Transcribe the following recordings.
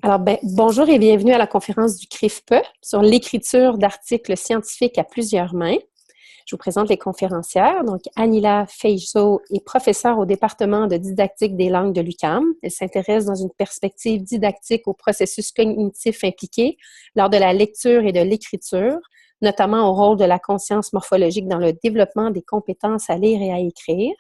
Alors, bonjour et bienvenue à la conférence du CRIFPE sur l'écriture d'articles scientifiques à plusieurs mains. Je vous présente les conférencières. Donc, Anila Feijo est professeure au département de didactique des langues de l'UQAM. Elle s'intéresse dans une perspective didactique aux processus cognitifs impliqués lors de la lecture et de l'écriture, notamment au rôle de la conscience morphologique dans le développement des compétences à lire et à écrire.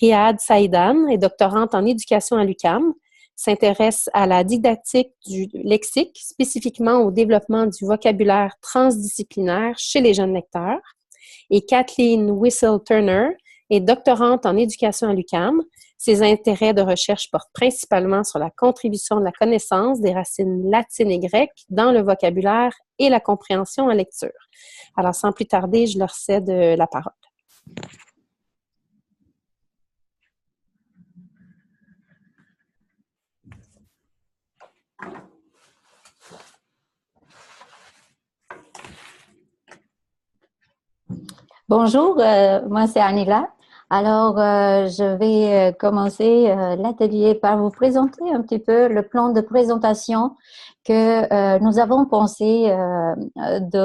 Riyad Saïdan est doctorante en éducation à l'UQAM, s'intéresse à la didactique du lexique, spécifiquement au développement du vocabulaire transdisciplinaire chez les jeunes lecteurs. Et Kathleen Whistle-Turner est doctorante en éducation à l'UQAM. Ses intérêts de recherche portent principalement sur la contribution de la connaissance des racines latines et grecques dans le vocabulaire et la compréhension en lecture. Alors, sans plus tarder, je leur cède la parole. Bonjour, moi c'est Anila. Alors, je vais commencer l'atelier par vous présenter un petit peu le plan de présentation que nous avons pensé de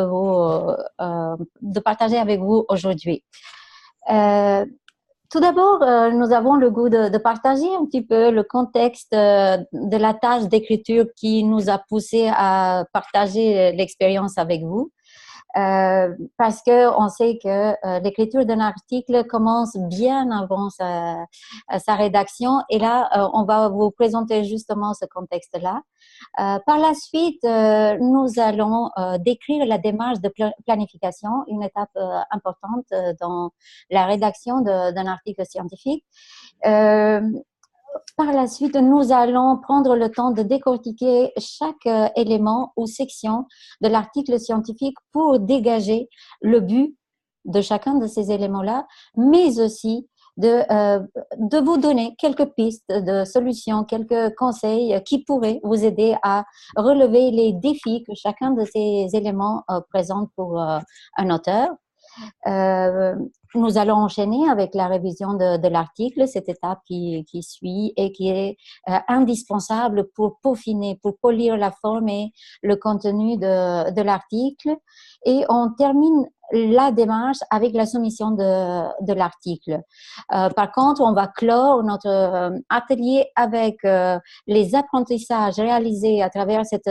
partager avec vous aujourd'hui. Tout d'abord, nous avons le goût de partager un petit peu le contexte de la tâche d'écriture qui nous a poussé à partager l'expérience avec vous. Parce que on sait que l'écriture d'un article commence bien avant sa rédaction, et là on va vous présenter justement ce contexte-là. Par la suite, nous allons décrire la démarche de planification, une étape importante dans la rédaction d'un article scientifique. Par la suite, nous allons prendre le temps de décortiquer chaque élément ou section de l'article scientifique pour dégager le but de chacun de ces éléments-là, mais aussi de vous donner quelques pistes de solutions, quelques conseils qui pourraient vous aider à relever les défis que chacun de ces éléments présente pour un auteur. Nous allons enchaîner avec la révision de l'article, cette étape qui suit et qui est indispensable pour peaufiner, pour polir la forme et le contenu de l'article. Et on termine la démarche avec la soumission de l'article. Par contre, on va clore notre atelier avec les apprentissages réalisés à travers cette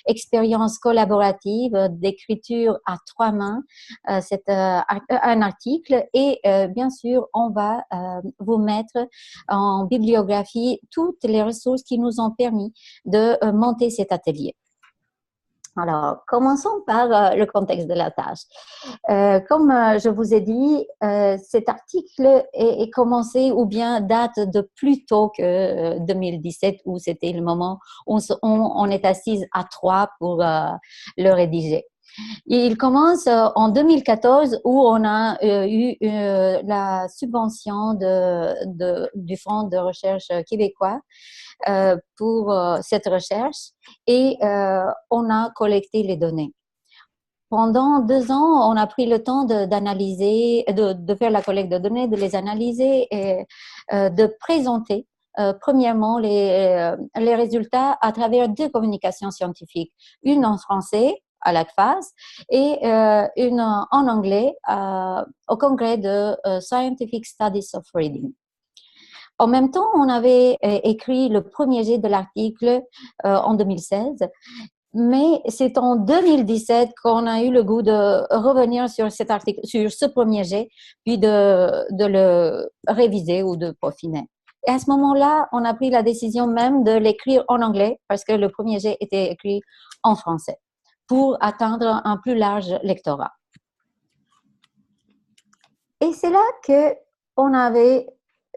expérience collaborative d'écriture à trois mains. C'est un article et bien sûr, on va vous mettre en bibliographie toutes les ressources qui nous ont permis de monter cet atelier. Alors, commençons par le contexte de la tâche. Comme je vous ai dit, cet article est commencé ou bien date de plus tôt que 2017, où c'était le moment où on est assise à trois pour le rédiger. Il commence en 2014 où on a eu la subvention du Fonds de recherche québécois pour cette recherche et on a collecté les données. Pendant 2 ans, on a pris le temps d'analyser, de faire la collecte de données, de les analyser et de présenter premièrement les résultats à travers 2 communications scientifiques, une en français à l'ACFAS et une en anglais au congrès de Scientific Studies of Reading. En même temps, on avait écrit le premier jet de l'article en 2016, mais c'est en 2017 qu'on a eu le goût de revenir sur cet article, sur ce premier jet, puis de le réviser ou de peaufiner. Et à ce moment-là, on a pris la décision même de l'écrire en anglais parce que le premier jet était écrit en français pour atteindre un plus large lectorat. Et c'est là qu'on avait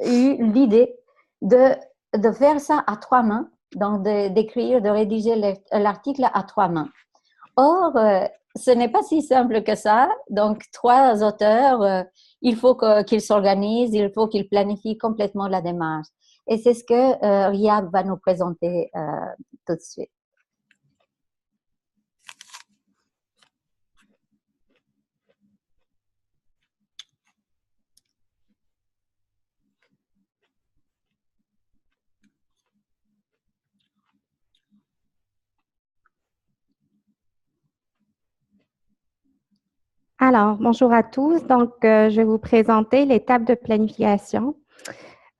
eu l'idée de faire ça à trois mains, donc d'écrire, de rédiger l'article à trois mains. Or, ce n'est pas si simple que ça. Donc, 3 auteurs, il faut qu'ils s'organisent, il faut qu'ils planifient complètement la démarche. Et c'est ce que Riyad va nous présenter tout de suite. Alors, bonjour à tous. Donc, je vais vous présenter l'étape de planification.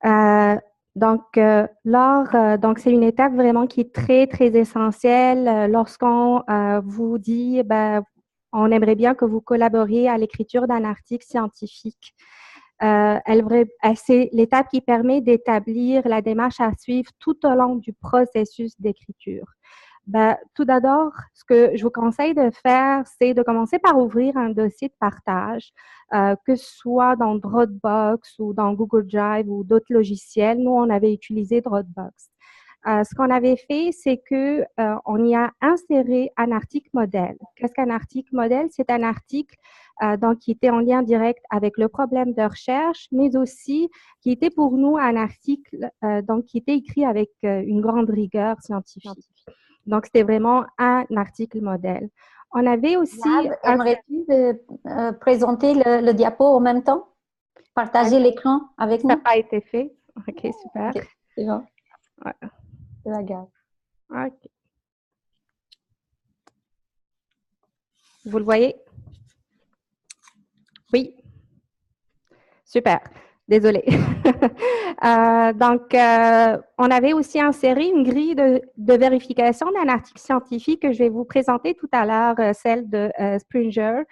Euh, donc, c'est une étape vraiment qui est très, très essentielle lorsqu'on vous dit, ben, on aimerait bien que vous collaboriez à l'écriture d'un article scientifique. C'est l'étape qui permet d'établir la démarche à suivre tout au long du processus d'écriture. Ben, tout d'abord, ce que je vous conseille de faire, c'est de commencer par ouvrir un dossier de partage, que ce soit dans Dropbox ou dans Google Drive ou d'autres logiciels. Nous, on avait utilisé Dropbox. Ce qu'on avait fait, c'est que on y a inséré un article modèle. Qu'est-ce qu'un article modèle? C'est un article donc qui était en lien direct avec le problème de recherche, mais aussi qui était pour nous un article donc qui était écrit avec une grande rigueur scientifique. Donc, c'était vraiment un article modèle. On avait aussi... Aimerais-tu présenter le diapo en même temps? Partager l'écran avec nous? Ça n'a pas été fait. OK, super. Okay, c'est bon. Ouais. Je la garde. OK. Vous le voyez? Oui. Super. Désolée. On avait aussi inséré une grille de vérification d'un article scientifique que je vais vous présenter tout à l'heure, celle de Springer.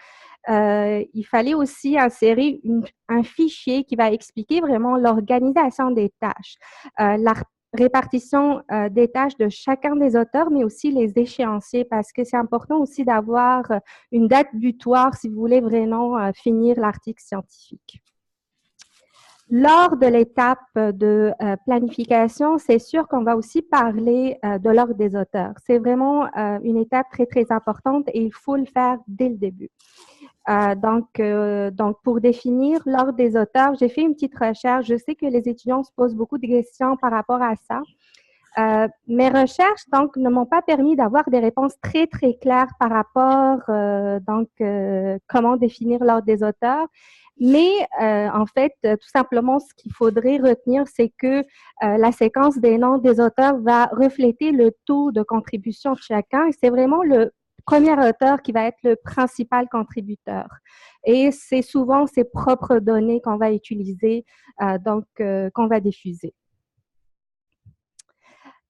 Il fallait aussi insérer un fichier qui va expliquer vraiment l'organisation des tâches, la répartition des tâches de chacun des auteurs, mais aussi les échéanciers, parce que c'est important aussi d'avoir une date butoir si vous voulez vraiment finir l'article scientifique. Lors de l'étape de planification, c'est sûr qu'on va aussi parler de l'ordre des auteurs. C'est vraiment une étape très, très importante et il faut le faire dès le début. Donc, pour définir l'ordre des auteurs, j'ai fait une petite recherche. Je sais que les étudiants se posent beaucoup de questions par rapport à ça. Mes recherches, donc, ne m'ont pas permis d'avoir des réponses très, très claires par rapport, comment définir l'ordre des auteurs. Mais en fait, tout simplement, ce qu'il faudrait retenir, c'est que la séquence des noms des auteurs va refléter le taux de contribution de chacun. C'est vraiment le premier auteur qui va être le principal contributeur. Et c'est souvent ses propres données qu'on va utiliser, qu'on va diffuser.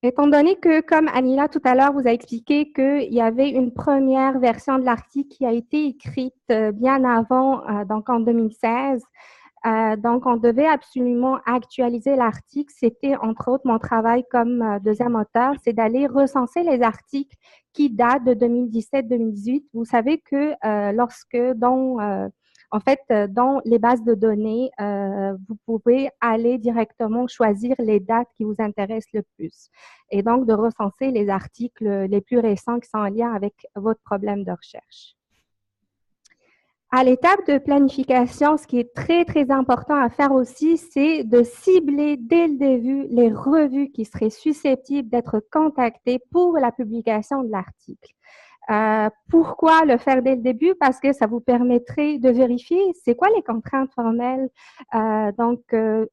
Étant donné que, comme Anila tout à l'heure vous a expliqué qu'il y avait une première version de l'article qui a été écrite bien avant, donc en 2016, donc on devait absolument actualiser l'article. C'était entre autres mon travail comme deuxième auteur, c'est d'aller recenser les articles qui datent de 2017-2018. Vous savez que dans les bases de données, vous pouvez aller directement choisir les dates qui vous intéressent le plus et donc de recenser les articles les plus récents qui sont en lien avec votre problème de recherche. À l'étape de planification, ce qui est très, très important à faire aussi, c'est de cibler dès le début les revues qui seraient susceptibles d'être contactées pour la publication de l'article. Pourquoi le faire dès le début? Parce que ça vous permettrait de vérifier c'est quoi les contraintes formelles.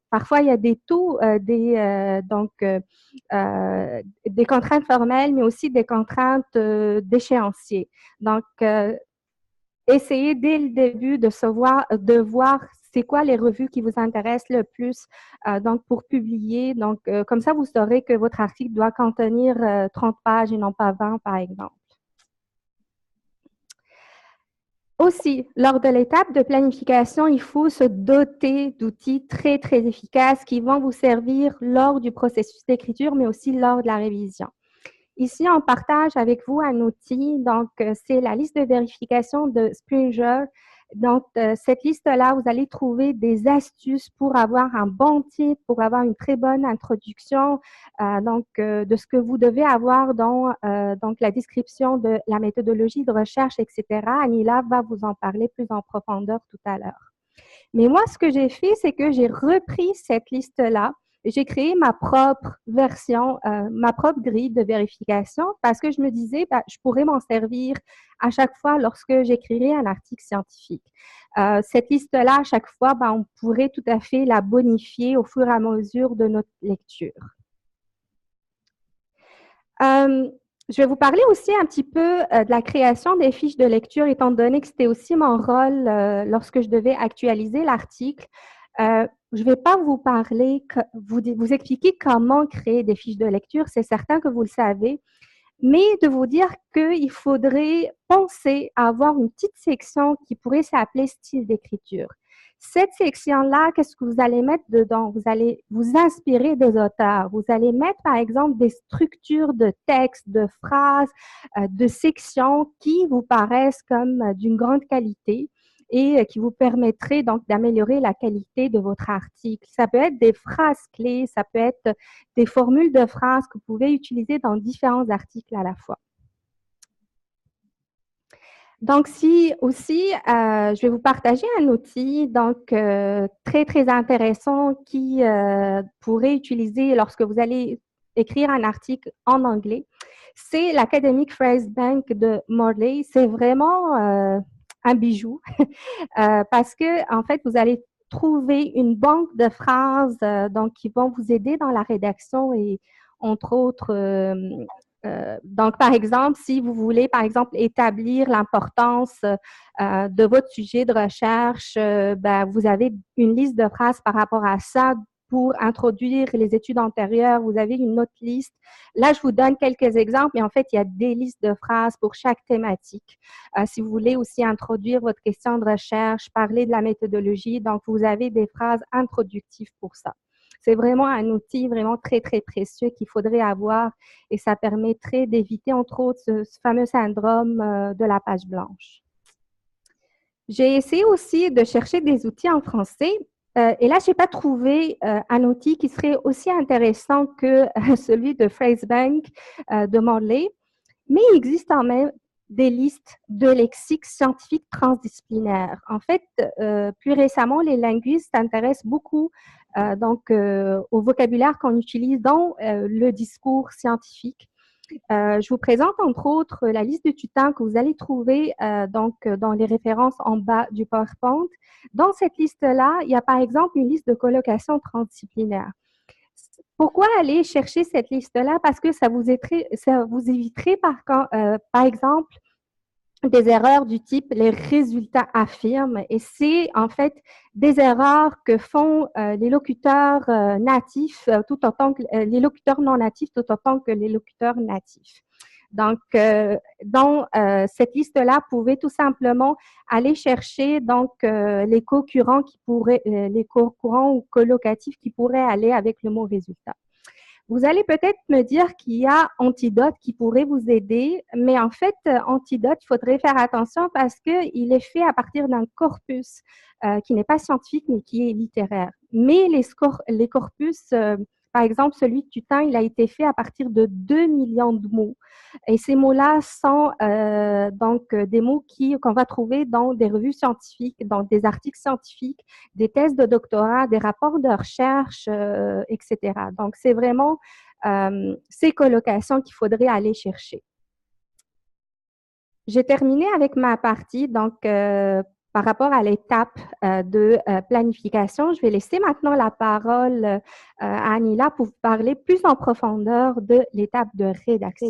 Parfois, il y a des taux, des contraintes formelles, mais aussi des contraintes d'échéancier. Donc, essayez dès le début de voir c'est quoi les revues qui vous intéressent le plus pour publier. Donc, comme ça, vous saurez que votre article doit contenir 30 pages et non pas 20, par exemple. Aussi, lors de l'étape de planification, il faut se doter d'outils très, très efficaces qui vont vous servir lors du processus d'écriture, mais aussi lors de la révision. Ici, on partage avec vous un outil, donc c'est la liste de vérification de Springer. Donc, cette liste-là, vous allez trouver des astuces pour avoir un bon titre, pour avoir une très bonne introduction, de ce que vous devez avoir dans la description de la méthodologie de recherche, etc. Anila va vous en parler plus en profondeur tout à l'heure. Mais moi, ce que j'ai fait, c'est que j'ai repris cette liste-là. J'ai créé ma propre version, ma propre grille de vérification parce que je me disais, je pourrais m'en servir à chaque fois lorsque j'écrirai un article scientifique. Cette liste-là, à chaque fois, on pourrait tout à fait la bonifier au fur et à mesure de notre lecture. Je vais vous parler aussi un petit peu de la création des fiches de lecture, étant donné que c'était aussi mon rôle lorsque je devais actualiser l'article. Je ne vais pas vous parler, vous expliquer comment créer des fiches de lecture, c'est certain que vous le savez, mais de vous dire qu'il faudrait penser à avoir une petite section qui pourrait s'appeler style d'écriture. Cette section-là, qu'est-ce que vous allez mettre dedans? Vous allez vous inspirer des auteurs. Vous allez mettre, par exemple, des structures de textes, de phrases, de sections qui vous paraissent comme d'une grande qualité et qui vous permettraient donc d'améliorer la qualité de votre article. Ça peut être des phrases clés, ça peut être des formules de phrases que vous pouvez utiliser dans différents articles à la fois. Donc, si aussi, je vais vous partager un outil donc très, très intéressant qui pourrait utiliser lorsque vous allez écrire un article en anglais. C'est l'Academic Phrase Bank de Morley. C'est vraiment un bijou parce que, en fait, vous allez trouver une banque de phrases donc, qui vont vous aider dans la rédaction et entre autres donc, par exemple, si vous voulez, par exemple, établir l'importance de votre sujet de recherche, ben, vous avez une liste de phrases par rapport à ça pour introduire les études antérieures. Vous avez une autre liste. Là, je vous donne quelques exemples, mais en fait, il y a des listes de phrases pour chaque thématique. Si vous voulez aussi introduire votre question de recherche, parler de la méthodologie, donc vous avez des phrases introductives pour ça. C'est vraiment un outil vraiment très, très précieux qu'il faudrait avoir et ça permettrait d'éviter, entre autres, ce fameux syndrome de la page blanche. J'ai essayé aussi de chercher des outils en français et là, je n'ai pas trouvé un outil qui serait aussi intéressant que celui de Phrasebank de Morley, mais il existe quand même des listes de lexiques scientifiques transdisciplinaires. En fait, plus récemment, les linguistes s'intéressent beaucoup au vocabulaire qu'on utilise dans le discours scientifique. Je vous présente entre autres la liste de tutins que vous allez trouver dans les références en bas du PowerPoint. Dans cette liste-là, il y a par exemple une liste de colocation transdisciplinaire. Pourquoi aller chercher cette liste-là? Parce que ça vous éviterait par exemple des erreurs du type les résultats affirment et c'est en fait des erreurs que font les locuteurs natifs tout autant que les locuteurs non natifs tout autant que les locuteurs natifs. Donc, dans cette liste-là, vous pouvez tout simplement aller chercher donc les co-currents les co-currents ou collocatifs qui pourraient aller avec le mot résultat. Vous allez peut-être me dire qu'il y a Antidote qui pourrait vous aider, mais en fait, Antidote, il faudrait faire attention parce qu'il est fait à partir d'un corpus qui n'est pas scientifique, mais qui est littéraire. Mais les corpus, par exemple, celui de Tutin, il a été fait à partir de 2 millions de mots. Et ces mots-là sont des mots qu'on va trouver dans des revues scientifiques, dans des articles scientifiques, des thèses de doctorat, des rapports de recherche, etc. Donc, c'est vraiment ces collocations qu'il faudrait aller chercher. J'ai terminé avec ma partie, donc par rapport à l'étape de planification. Je vais laisser maintenant la parole à Anila pour vous parler plus en profondeur de l'étape de rédaction.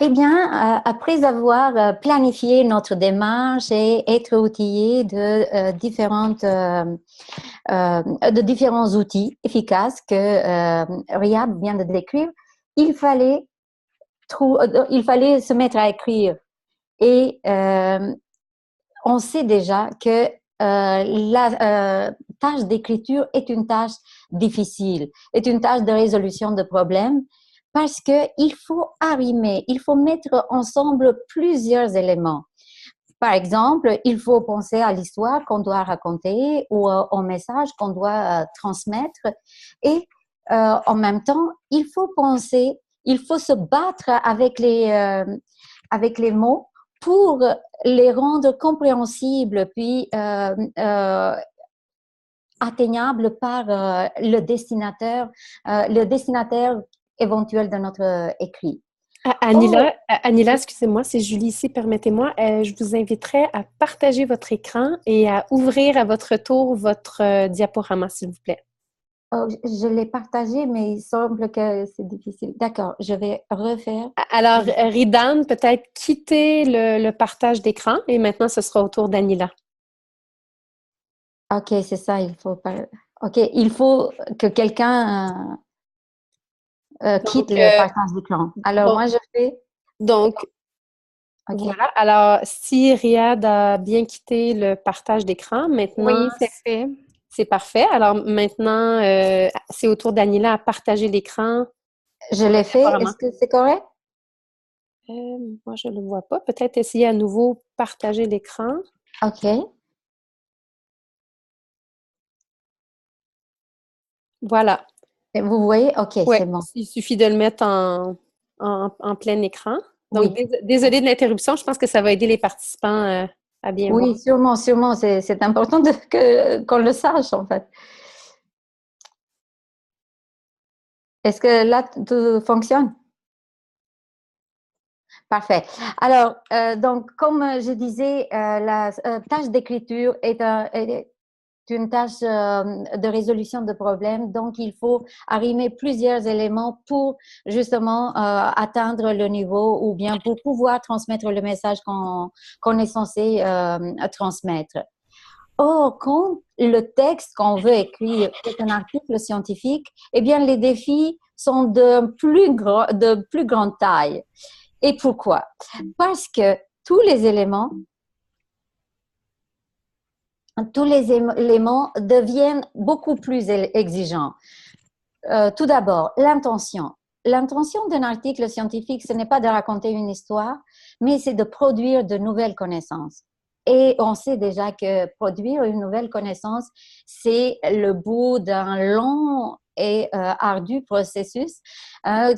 Eh bien, après avoir planifié notre démarche et être outillé de différents outils efficaces que Riyad vient de décrire, il fallait se mettre à écrire. Et on sait déjà que la tâche d'écriture est une tâche difficile, est une tâche de résolution de problèmes, parce qu'il faut arrimer, il faut mettre ensemble plusieurs éléments. Par exemple, il faut penser à l'histoire qu'on doit raconter ou au message qu'on doit transmettre. Et en même temps, il faut se battre avec les mots pour les rendre compréhensibles puis atteignables par le destinataire éventuel de notre écrit. Oh, Anila, excusez-moi, c'est Julie ici, permettez-moi. Je vous inviterai à partager votre écran et à ouvrir à votre tour votre diaporama, s'il vous plaît. oh, je l'ai partagé, mais il semble que c'est difficile. D'accord, je vais refaire. Alors, Ridan, peut-être quitter le partage d'écran et maintenant ce sera au tour d'Anila. Ok, c'est ça, il faut pas. Ok, il faut que quelqu'un quitte Donc, le partage d'écran. Alors, donc, moi, je fais. donc, Ok. voilà. Alors, si Riyad a bien quitté le partage d'écran, maintenant, Oui, c'est fait. c'est parfait. Alors, maintenant, c'est au tour d'Anila à partager l'écran Je sur le l'ai fait. diaporama. Est-ce que c'est correct? Moi, je ne le vois pas. Peut-être essayer à nouveau partager l'écran. Ok. Voilà. Et vous voyez? Ok, Oui, c'est bon. il suffit de le mettre en plein écran. Donc, Oui. désolée de l'interruption. Je pense que ça va aider les participants à bien voir. Oui, sûrement, sûrement. C'est important qu'on le sache, en fait. Est-ce que là, tout fonctionne? Parfait. Alors, donc, comme je disais, la tâche d'écriture est une tâche de résolution de problèmes. Donc, il faut arrimer plusieurs éléments pour justement atteindre le niveau ou bien pour pouvoir transmettre le message qu'on est censé transmettre. Or, quand le texte qu'on veut écrire est un article scientifique, eh bien, les défis sont de plus grande taille. Et pourquoi? Parce que tous les éléments deviennent beaucoup plus exigeants. Tout d'abord, l'intention. L'intention d'un article scientifique, ce n'est pas de raconter une histoire, mais c'est de produire de nouvelles connaissances. Et on sait déjà que produire une nouvelle connaissance, c'est le bout d'un long et ardu processus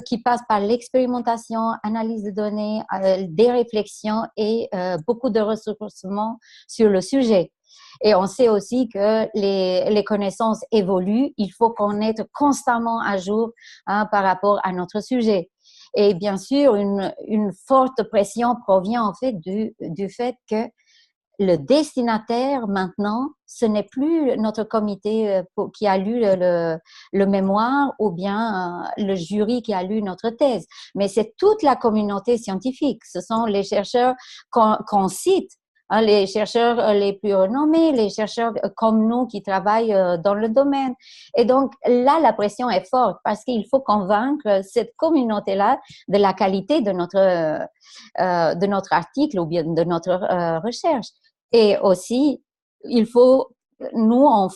qui passe par l'expérimentation, analyse de données, des réflexions et beaucoup de ressourcements sur le sujet. Et on sait aussi que les connaissances évoluent. Il faut qu'on être constamment à jour par rapport à notre sujet. Et bien sûr, une forte pression provient en fait du fait que le destinataire maintenant, ce n'est plus notre comité qui a lu le mémoire ou bien le jury qui a lu notre thèse, mais c'est toute la communauté scientifique. Ce sont les chercheurs qu'on cite, hein, les chercheurs les plus renommés, les chercheurs comme nous qui travaillent dans le domaine. Et donc la pression est forte parce qu'il faut convaincre cette communauté-là de la qualité de notre article ou bien de notre recherche. Et aussi, il faut, nous, on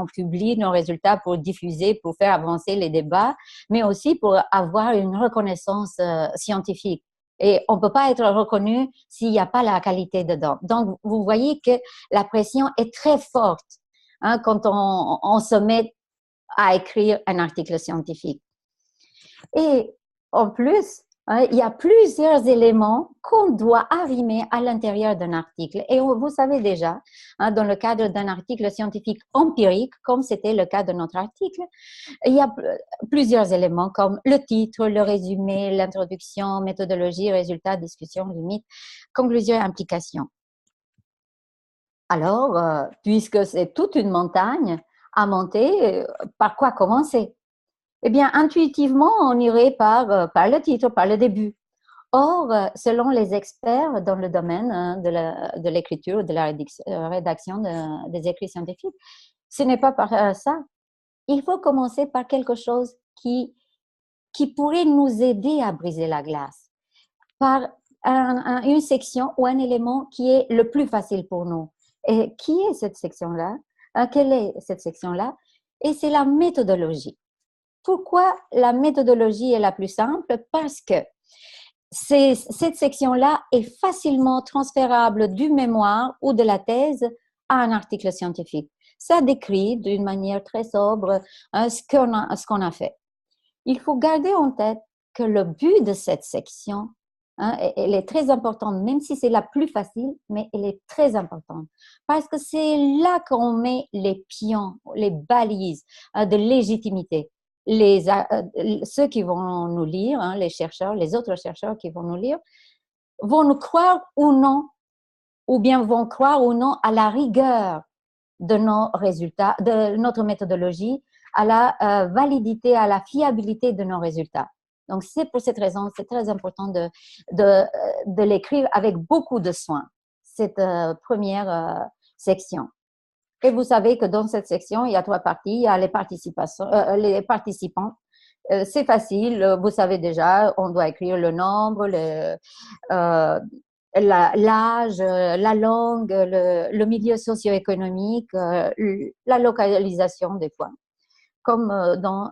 publie nos résultats pour diffuser, pour faire avancer les débats, mais aussi pour avoir une reconnaissance scientifique. Et on ne peut pas être reconnu s'il n'y a pas la qualité dedans. Donc, vous voyez que la pression est très forte hein, quand on se met à écrire un article scientifique. Et en plus, hein, il y a plusieurs éléments qu'on doit arrimer à l'intérieur d'un article. Et vous savez déjà, hein, dans le cadre d'un article scientifique empirique, comme c'était le cas de notre article, il y a plusieurs éléments comme le titre, le résumé, l'introduction, méthodologie, résultats, discussion, limite, conclusion et implication. Alors, puisque c'est toute une montagne à monter, par quoi commencer? Eh bien, intuitivement, on irait par le titre, par le début. Or, selon les experts dans le domaine hein, de l'écriture, de la rédaction des écrits scientifiques, ce n'est pas par ça. Il faut commencer par quelque chose qui pourrait nous aider à briser la glace, par une section ou un élément qui est le plus facile pour nous. Et qui est cette section-là? Quelle est cette section-là? Et c'est la méthodologie. Pourquoi la méthodologie est la plus simple? Parce que cette section-là est facilement transférable du mémoire ou de la thèse à un article scientifique. Ça décrit d'une manière très sobre ce qu'on a fait. Il faut garder en tête que le but de cette section, hein, elle est très importante, même si c'est la plus facile, mais elle est très importante. Parce que c'est là qu'on met les pions, les balises de légitimité. ceux qui vont nous lire, hein, les chercheurs, les autres chercheurs qui vont nous lire, vont nous croire ou non, ou bien vont croire ou non à la rigueur de nos résultats, de notre méthodologie, à la validité, à la fiabilité de nos résultats. Donc, c'est pour cette raison, c'est très important de l'écrire avec beaucoup de soin, cette première section. Et vous savez que dans cette section, il y a 3 parties. Il y a les participants. C'est facile, vous savez déjà, on doit écrire le nombre, l'âge, la langue, le milieu socio-économique, la localisation des fois, comme dans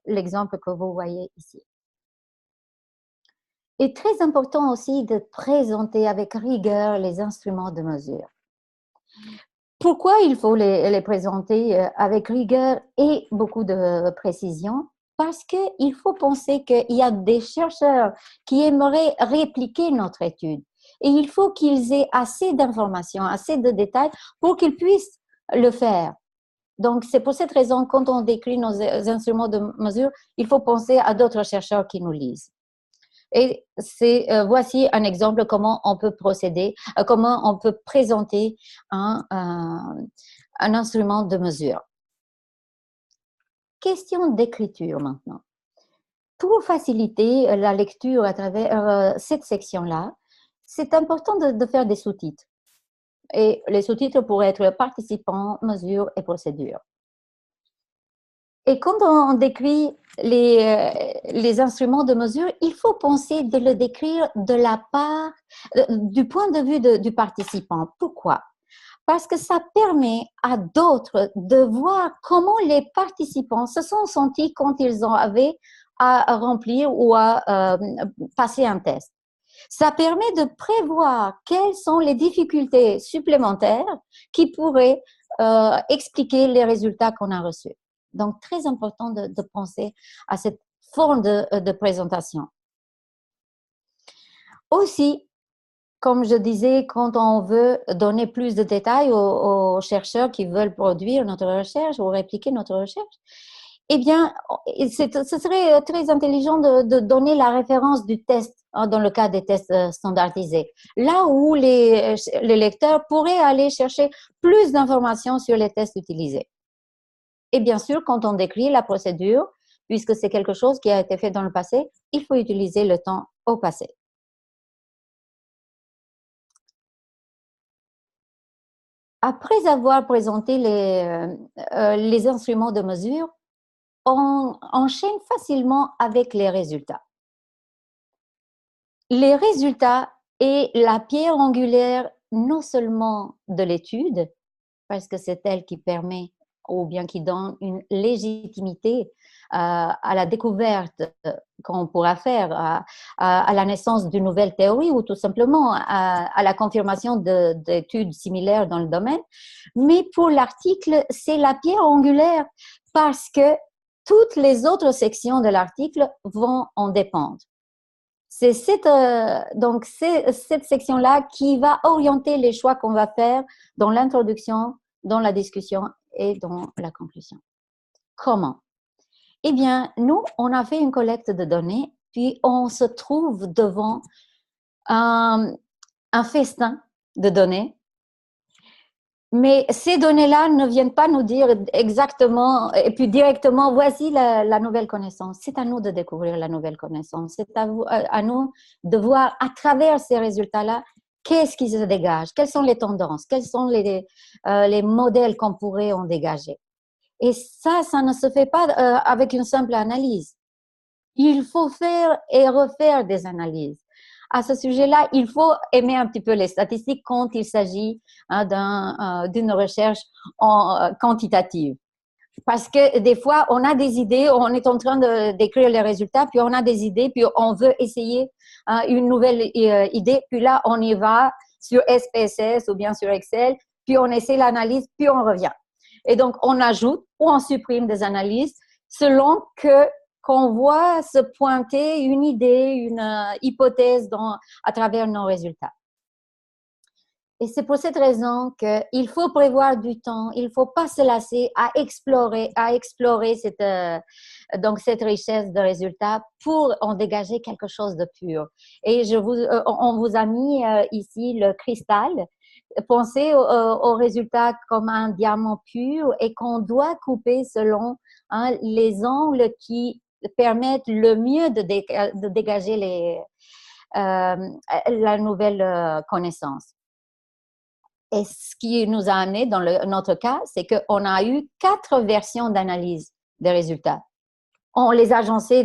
l'exemple que vous voyez ici. Et très important aussi de présenter avec rigueur les instruments de mesure. Pourquoi il faut les présenter avec rigueur et beaucoup de précision? Parce qu'il faut penser qu'il y a des chercheurs qui aimeraient répliquer notre étude. Et il faut qu'ils aient assez d'informations, assez de détails pour qu'ils puissent le faire. Donc, c'est pour cette raison, quand on décrit nos instruments de mesure, il faut penser à d'autres chercheurs qui nous lisent. Et voici un exemple comment on peut procéder, comment on peut présenter un instrument de mesure. Question d'écriture maintenant. Pour faciliter la lecture à travers cette section-là, c'est important de faire des sous-titres. Et les sous-titres pourraient être participants, mesures et procédures. Et quand on décrit les instruments de mesure, il faut penser de le décrire de la part, du point de vue du participant. Pourquoi? Parce que ça permet à d'autres de voir comment les participants se sont sentis quand ils avaient à remplir ou à passer un test. Ça permet de prévoir quelles sont les difficultés supplémentaires qui pourraient expliquer les résultats qu'on a reçus. Donc, très important de penser à cette forme de présentation. Aussi, comme je disais, quand on veut donner plus de détails aux chercheurs qui veulent produire notre recherche ou répliquer notre recherche, eh bien, ce serait très intelligent de donner la référence du test dans le cas des tests standardisés. Là où les lecteurs pourraient aller chercher plus d'informations sur les tests utilisés. Et bien sûr, quand on décrit la procédure, puisque c'est quelque chose qui a été fait dans le passé, il faut utiliser le temps au passé. Après avoir présenté les instruments de mesure, on enchaîne facilement avec les résultats. Les résultats est la pierre angulaire non seulement de l'étude, parce que c'est elle qui permet ou bien qui donne une légitimité à la découverte qu'on pourra faire, à la naissance d'une nouvelle théorie ou tout simplement à la confirmation d'études similaires dans le domaine. Mais pour l'article, c'est la pierre angulaire parce que toutes les autres sections de l'article vont en dépendre. C'est cette section-là qui va orienter les choix qu'on va faire dans l'introduction, dans la discussion et dans la conclusion. Comment? Eh bien, nous, on a fait une collecte de données, puis on se trouve devant un festin de données. Mais ces données-là ne viennent pas nous dire exactement et puis directement, voici la nouvelle connaissance. C'est à nous de découvrir la nouvelle connaissance. C'est à nous de voir à travers ces résultats-là, qu'est-ce qui se dégage, quelles sont les tendances, quels sont les modèles qu'on pourrait en dégager. Et ça ne se fait pas avec une simple analyse. Il faut faire et refaire des analyses. À ce sujet-là, il faut aimer un petit peu les statistiques quand il s'agit d'une recherche quantitative. Parce que des fois, on a des idées, on est en train d'écrire les résultats, puis on a des idées, puis on veut essayer une nouvelle idée, puis là, on y va sur SPSS ou bien sur Excel, puis on essaie l'analyse, puis on revient. Et donc, on ajoute ou on supprime des analyses selon qu'on voit se pointer une idée, une hypothèse à travers nos résultats. Et c'est pour cette raison qu'il faut prévoir du temps, il ne faut pas se lasser à explorer donc cette richesse de résultats pour en dégager quelque chose de pur. Et on vous a mis ici le cristal. Pensez au résultat comme un diamant pur et qu'on doit couper selon les angles qui permettent le mieux de dégager la nouvelle connaissance. Et ce qui nous a amené dans notre cas, c'est qu'on a eu 4 versions d'analyse des résultats. On les agençait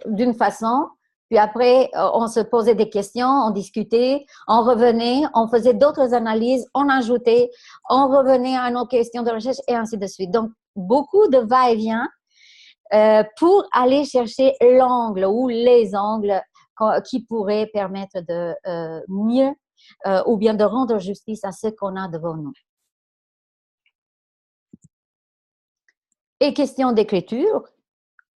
d'une façon, puis après, on se posait des questions, on discutait, on revenait, on faisait d'autres analyses, on ajoutait, on revenait à nos questions de recherche et ainsi de suite. Donc, beaucoup de va-et-vient pour aller chercher l'angle ou les angles qui pourraient permettre de mieux ou bien de rendre justice à ce qu'on a devant nous. Et question d'écriture,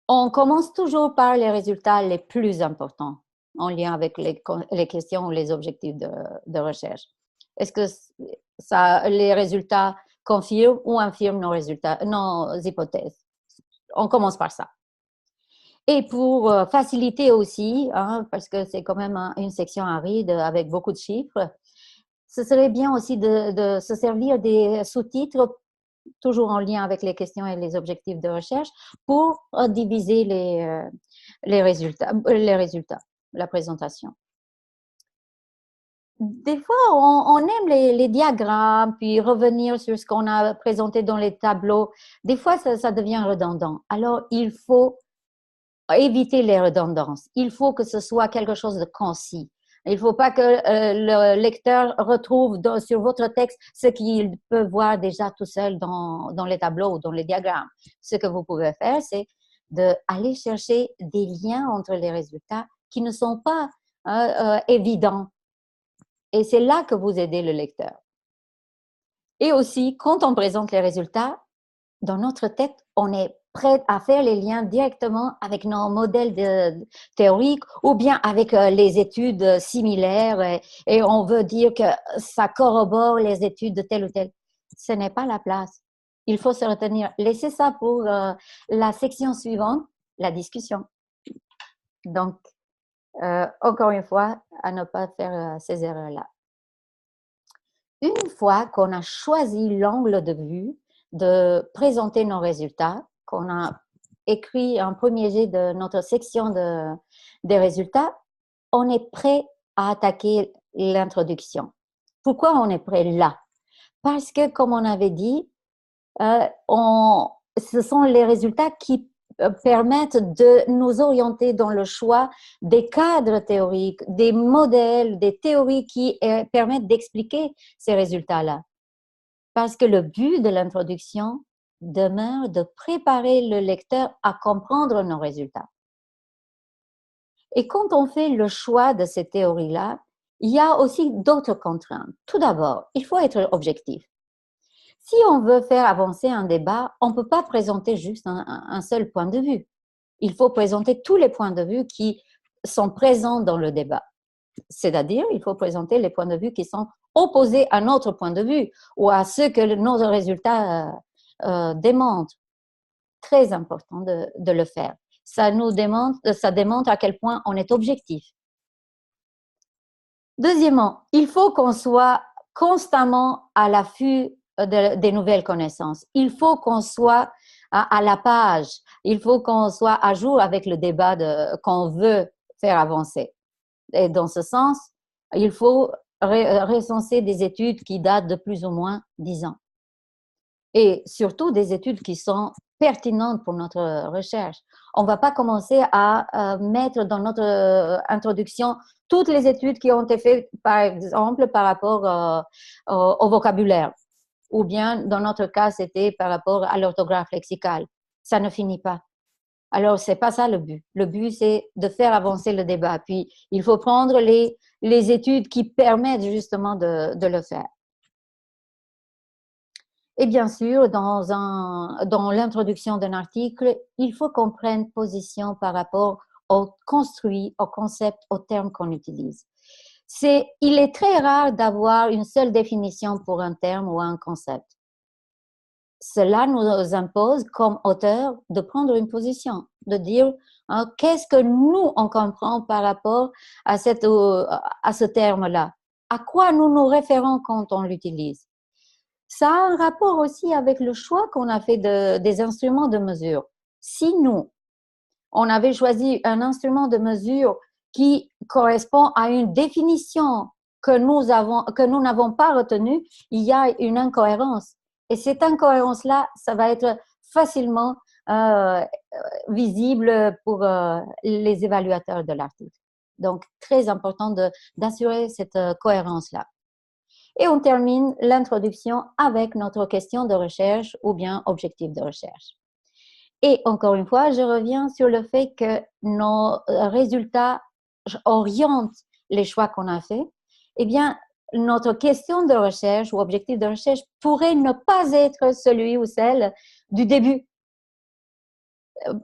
on commence toujours par les résultats les plus importants en lien avec les questions ou les objectifs de recherche. Est-ce que les résultats confirment ou infirment nos hypothèses? On commence par ça. Et pour faciliter aussi, parce que c'est quand même une section aride avec beaucoup de chiffres, ce serait bien aussi de se servir des sous-titres, toujours en lien avec les questions et les objectifs de recherche, pour diviser les résultats, la présentation. Des fois, on aime les diagrammes, puis revenir sur ce qu'on a présenté dans les tableaux. Des fois, ça devient redondant. Alors, il faut éviter les redondances. Il faut que ce soit quelque chose de concis. Il ne faut pas que le lecteur retrouve sur votre texte ce qu'il peut voir déjà tout seul dans les tableaux ou dans les diagrammes. Ce que vous pouvez faire, c'est d'aller chercher des liens entre les résultats qui ne sont pas évidents. Et c'est là que vous aidez le lecteur. Et aussi, quand on présente les résultats, dans notre tête, on est prêt à faire les liens directement avec nos modèles théoriques ou bien avec les études similaires et on veut dire que ça corrobore les études de tel ou tel. Ce n'est pas la place. Il faut se retenir. Laissez ça pour la section suivante, la discussion. Donc, encore une fois, à ne pas faire ces erreurs-là. Une fois qu'on a choisi l'angle de vue de présenter nos résultats, qu'on a écrit un premier jet de notre section des résultats, on est prêt à attaquer l'introduction. Pourquoi on est prêt là? Parce que, comme on avait dit, ce sont les résultats qui permettent de nous orienter dans le choix des cadres théoriques, des modèles, des théories qui permettent d'expliquer ces résultats-là. Parce que le but de l'introduction demeure de préparer le lecteur à comprendre nos résultats. Et quand on fait le choix de ces théories-là, il y a aussi d'autres contraintes. Tout d'abord, il faut être objectif. Si on veut faire avancer un débat, on ne peut pas présenter juste un seul point de vue. Il faut présenter tous les points de vue qui sont présents dans le débat. C'est-à-dire, il faut présenter les points de vue qui sont opposés à notre point de vue ou à ce que nos résultats démontrent. Très important de le faire. Ça démontre à quel point on est objectif. Deuxièmement, il faut qu'on soit constamment à l'affût des nouvelles connaissances. Il faut qu'on soit à la page. Il faut qu'on soit à jour avec le débat qu'on veut faire avancer. Et dans ce sens, il faut recenser des études qui datent de plus ou moins 10 ans. Et surtout des études qui sont pertinentes pour notre recherche. On ne va pas commencer à mettre dans notre introduction toutes les études qui ont été faites, par exemple, par rapport au vocabulaire. Ou bien, dans notre cas, c'était par rapport à l'orthographe lexicale. Ça ne finit pas. Alors, ce n'est pas ça le but. Le but, c'est de faire avancer le débat. Puis, il faut prendre les études qui permettent justement de le faire. Et bien sûr, dans l'introduction d'un article, il faut qu'on prenne position par rapport au construit, au concept, aux termes qu'on utilise. il est très rare d'avoir une seule définition pour un terme ou un concept. Cela nous impose, comme auteurs, de prendre une position, de dire qu'est-ce que nous, on comprend par rapport à ce terme-là. À quoi nous nous référons quand on l'utilise. Ça a un rapport aussi avec le choix qu'on a fait des instruments de mesure. Si nous, on avait choisi un instrument de mesure qui correspond à une définition que nous n'avons pas retenue, il y a une incohérence. Et cette incohérence-là, ça va être facilement visible pour les évaluateurs de l'article. Donc, très important d'assurer cette cohérence-là. Et on termine l'introduction avec notre question de recherche ou bien objectif de recherche. Et encore une fois, je reviens sur le fait que nos résultats orientent les choix qu'on a faits. Eh bien, notre question de recherche ou objectif de recherche pourrait ne pas être celui ou celle du début.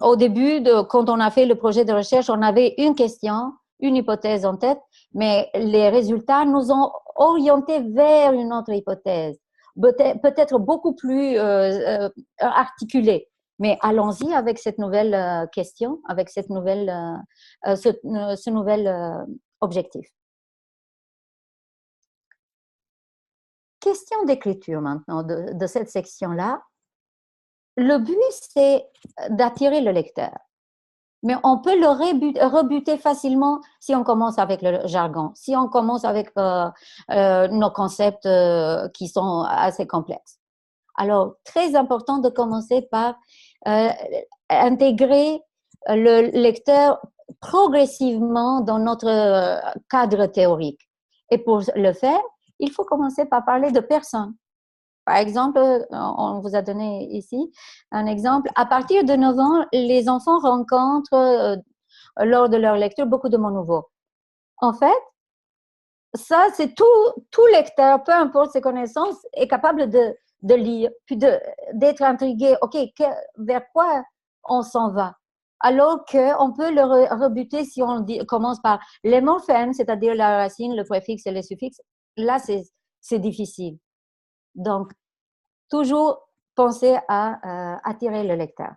Au début, quand on a fait le projet de recherche, on avait une question, une hypothèse en tête, mais les résultats nous ont orientés vers une autre hypothèse, peut-être beaucoup plus articulée. Mais allons-y avec cette nouvelle question, avec ce nouvel objectif. Question d'écriture maintenant de cette section-là. Le but, c'est d'attirer le lecteur. Mais on peut le rebuter facilement si on commence avec le jargon, si on commence avec nos concepts qui sont assez complexes. Alors, très important de commencer par intégrer le lecteur progressivement dans notre cadre théorique. Et pour le faire, il faut commencer par parler de personnes. Par exemple, on vous a donné ici un exemple. À partir de 9 ans, les enfants rencontrent lors de leur lecture beaucoup de mots nouveaux. En fait, ça, c'est tout lecteur, peu importe ses connaissances, est capable de lire, puis d'être intrigué. OK, vers quoi on s'en va? Alors qu'on peut le rebuter si on commence par les morphèmes, c'est-à-dire la racine, le préfixe et le suffixe. Là, c'est difficile. Donc, toujours penser à attirer le lecteur.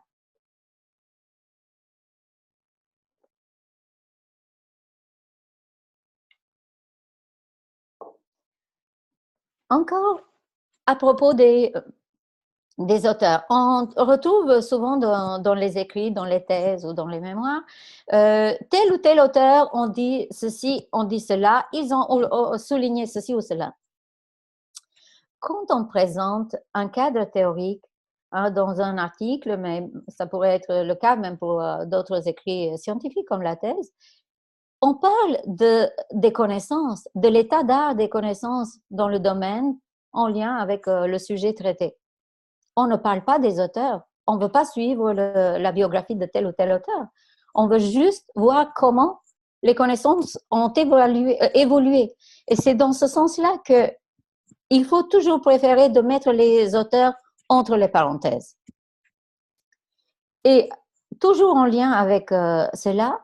Encore à propos des auteurs. On retrouve souvent dans les écrits, dans les thèses ou dans les mémoires, tel ou tel auteur, on dit ceci, on dit cela, ils ont souligné ceci ou cela. Quand on présente un cadre théorique dans un article, mais ça pourrait être le cas même pour d'autres écrits scientifiques comme la thèse, on parle des connaissances, de l'état d'art des connaissances dans le domaine en lien avec le sujet traité. On ne parle pas des auteurs. On ne veut pas suivre la biographie de tel ou tel auteur. On veut juste voir comment les connaissances ont évolué. Et c'est dans ce sens-là qu'il faut toujours préférer de mettre les auteurs entre les parenthèses. Et toujours en lien avec cela,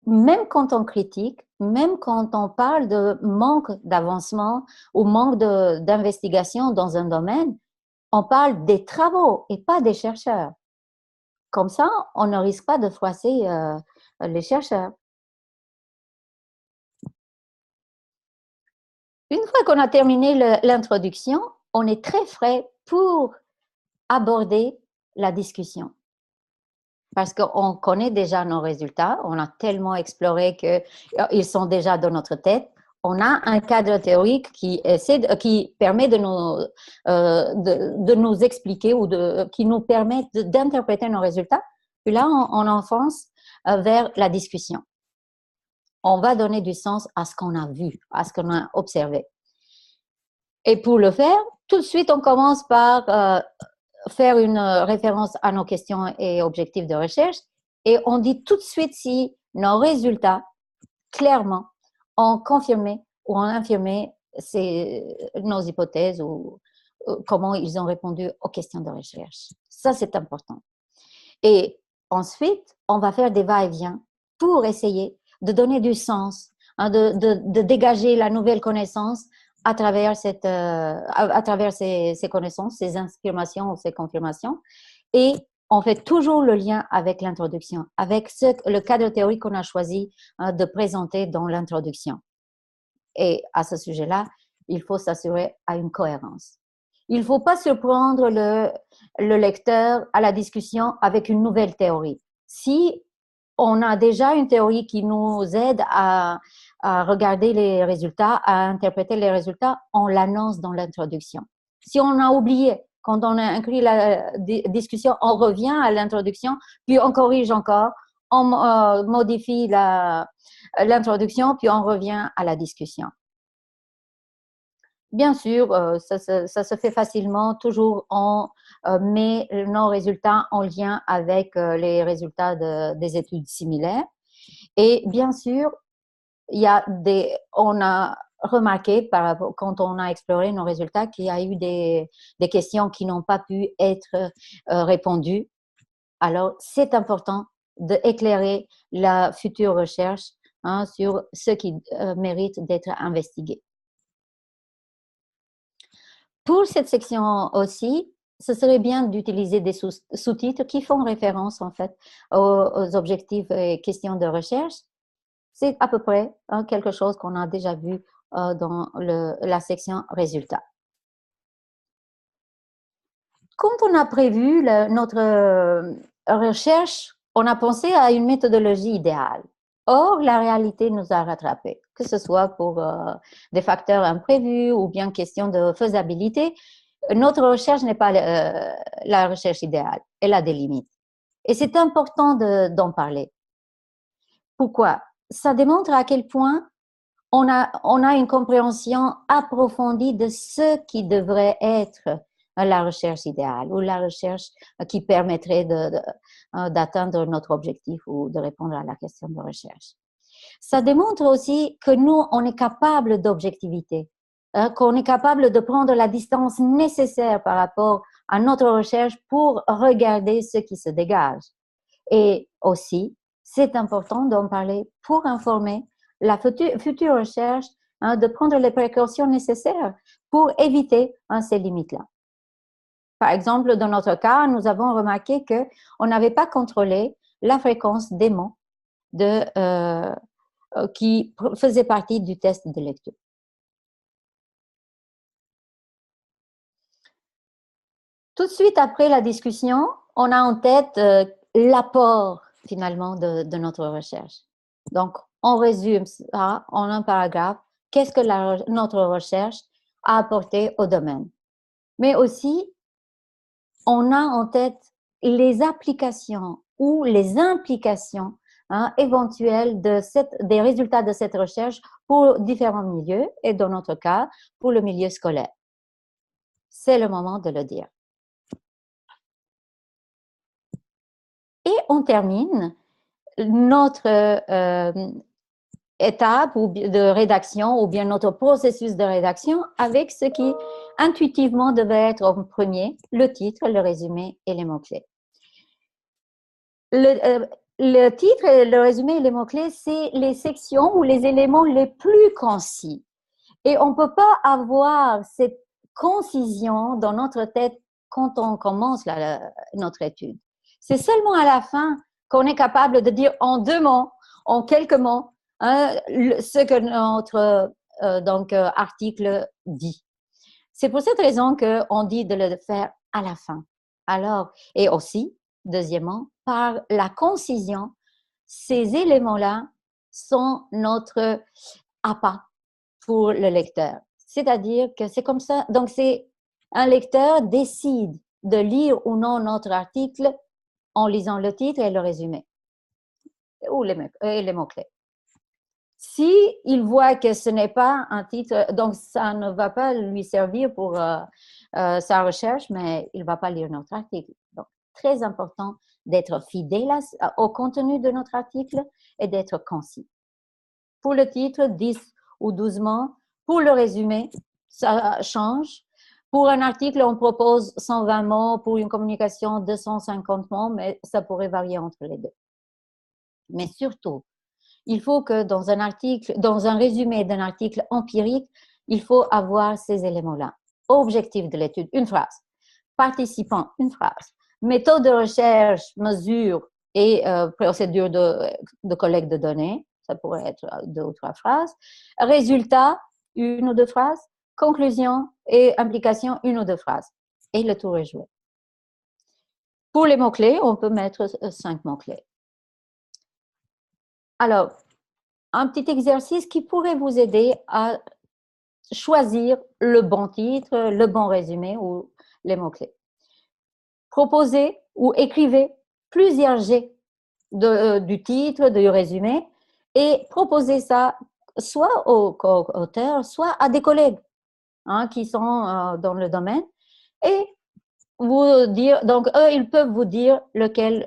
même quand on critique, même quand on parle de manque d'avancement ou manque d'investigation dans un domaine, on parle des travaux et pas des chercheurs. Comme ça, on ne risque pas de froisser les chercheurs. Une fois qu'on a terminé l'introduction, on est très frais pour aborder la discussion. Parce qu'on connaît déjà nos résultats, on a tellement exploré qu'ils sont déjà dans notre tête. On a un cadre théorique qui permet de nous expliquer ou qui nous permet d'interpréter nos résultats. Puis là, on enfonce vers la discussion. On va donner du sens à ce qu'on a vu, à ce qu'on a observé. Et pour le faire, tout de suite, on commence par faire une référence à nos questions et objectifs de recherche et on dit tout de suite si nos résultats, clairement, ont confirmé ou ont infirmé nos hypothèses ou comment ils ont répondu aux questions de recherche. Ça, c'est important. Et ensuite, on va faire des va-et-vient pour essayer de donner du sens hein, de dégager la nouvelle connaissance à travers, à travers ces connaissances, ces affirmations ou ces confirmations. Et on fait toujours le lien avec l'introduction, avec le cadre théorique qu'on a choisi de présenter dans l'introduction. Et à ce sujet-là, il faut s'assurer à une cohérence. Il ne faut pas surprendre le lecteur à la discussion avec une nouvelle théorie. Si on a déjà une théorie qui nous aide à regarder les résultats, à interpréter les résultats, on l'annonce dans l'introduction. Si on a oublié, quand on a inclus la discussion, on revient à l'introduction, puis on corrige encore, on modifie l'introduction, puis on revient à la discussion. Bien sûr, ça se fait facilement. Toujours, on met nos résultats en lien avec les résultats des études similaires. Et bien sûr, on a remarqué, quand on a exploré nos résultats, qu'il y a eu des questions qui n'ont pas pu être répondues. Alors, c'est important d'éclairer la future recherche sur ce qui mérite d'être investigué. Pour cette section aussi, ce serait bien d'utiliser des sous-titres qui font référence en fait aux objectifs et questions de recherche. C'est à peu près quelque chose qu'on a déjà vu dans la section résultats. Quand on a prévu notre recherche, on a pensé à une méthodologie idéale. Or, la réalité nous a rattrapés, que ce soit pour des facteurs imprévus ou bien question de faisabilité. Notre recherche n'est pas la recherche idéale, elle a des limites. Et c'est important d'en parler. Pourquoi? Ça démontre à quel point on a une compréhension approfondie de ce qui devrait être la recherche idéale ou la recherche qui permettrait d'atteindre notre objectif ou de répondre à la question de recherche. Ça démontre aussi que nous, on est capable d'objectivité, qu'on est capable de prendre la distance nécessaire par rapport à notre recherche pour regarder ce qui se dégage. Et aussi, c'est important d'en parler pour informer la future recherche, de prendre les précautions nécessaires pour éviter ces limites-là. Par exemple, dans notre cas, nous avons remarqué qu'on n'avait pas contrôlé la fréquence des mots qui faisaient partie du test de lecture. Tout de suite après la discussion, on a en tête l'apport finalement de notre recherche. Donc, on résume ça en un paragraphe. Qu'est-ce que notre recherche a apporté au domaine? Mais aussi, on a en tête les applications ou les implications éventuelles des résultats de cette recherche pour différents milieux et dans notre cas, pour le milieu scolaire. C'est le moment de le dire. Et on termine notre étape de rédaction ou bien notre processus de rédaction avec ce qui intuitivement devait être en premier, le titre, le résumé et les mots-clés. Le titre, le résumé et les mots-clés, c'est les sections ou les éléments les plus concis. Et on ne peut pas avoir cette concision dans notre tête quand on commence notre étude. C'est seulement à la fin qu'on est capable de dire en 2 mots, en quelques mots, ce que notre article dit. C'est pour cette raison qu'on dit de le faire à la fin. Alors, et aussi, deuxièmement, par la concision, ces éléments-là sont notre appât pour le lecteur. C'est-à-dire que c'est comme ça. Donc, un lecteur décide de lire ou non notre article en lisant le titre et le résumé ou les mots-clés. Si il voit que ce n'est pas un titre, donc ça ne va pas lui servir pour sa recherche, mais il ne va pas lire notre article. Donc, très important d'être fidèle au contenu de notre article et d'être concis. Pour le titre, 10 ou 12 mots. Pour le résumé, ça change. Pour un article, on propose 120 mots. Pour une communication, 250 mots, mais ça pourrait varier entre les deux. Mais surtout, il faut que dans un article, dans un résumé d'un article empirique, il faut avoir ces éléments-là. Objectif de l'étude, une phrase. Participant, une phrase. Méthode de recherche, mesure et procédure de collecte de données, ça pourrait être 2 ou 3 phrases. Résultat, 1 ou 2 phrases. Conclusion et implication, 1 ou 2 phrases. Et le tour est joué. Pour les mots-clés, on peut mettre 5 mots-clés. Alors, un petit exercice qui pourrait vous aider à choisir le bon titre, le bon résumé ou les mots-clés. Proposez ou écrivez plusieurs jets du titre, du résumé et proposez ça soit au co-auteur, soit à des collègues qui sont dans le domaine et vous dire, donc eux, ils peuvent vous dire lequel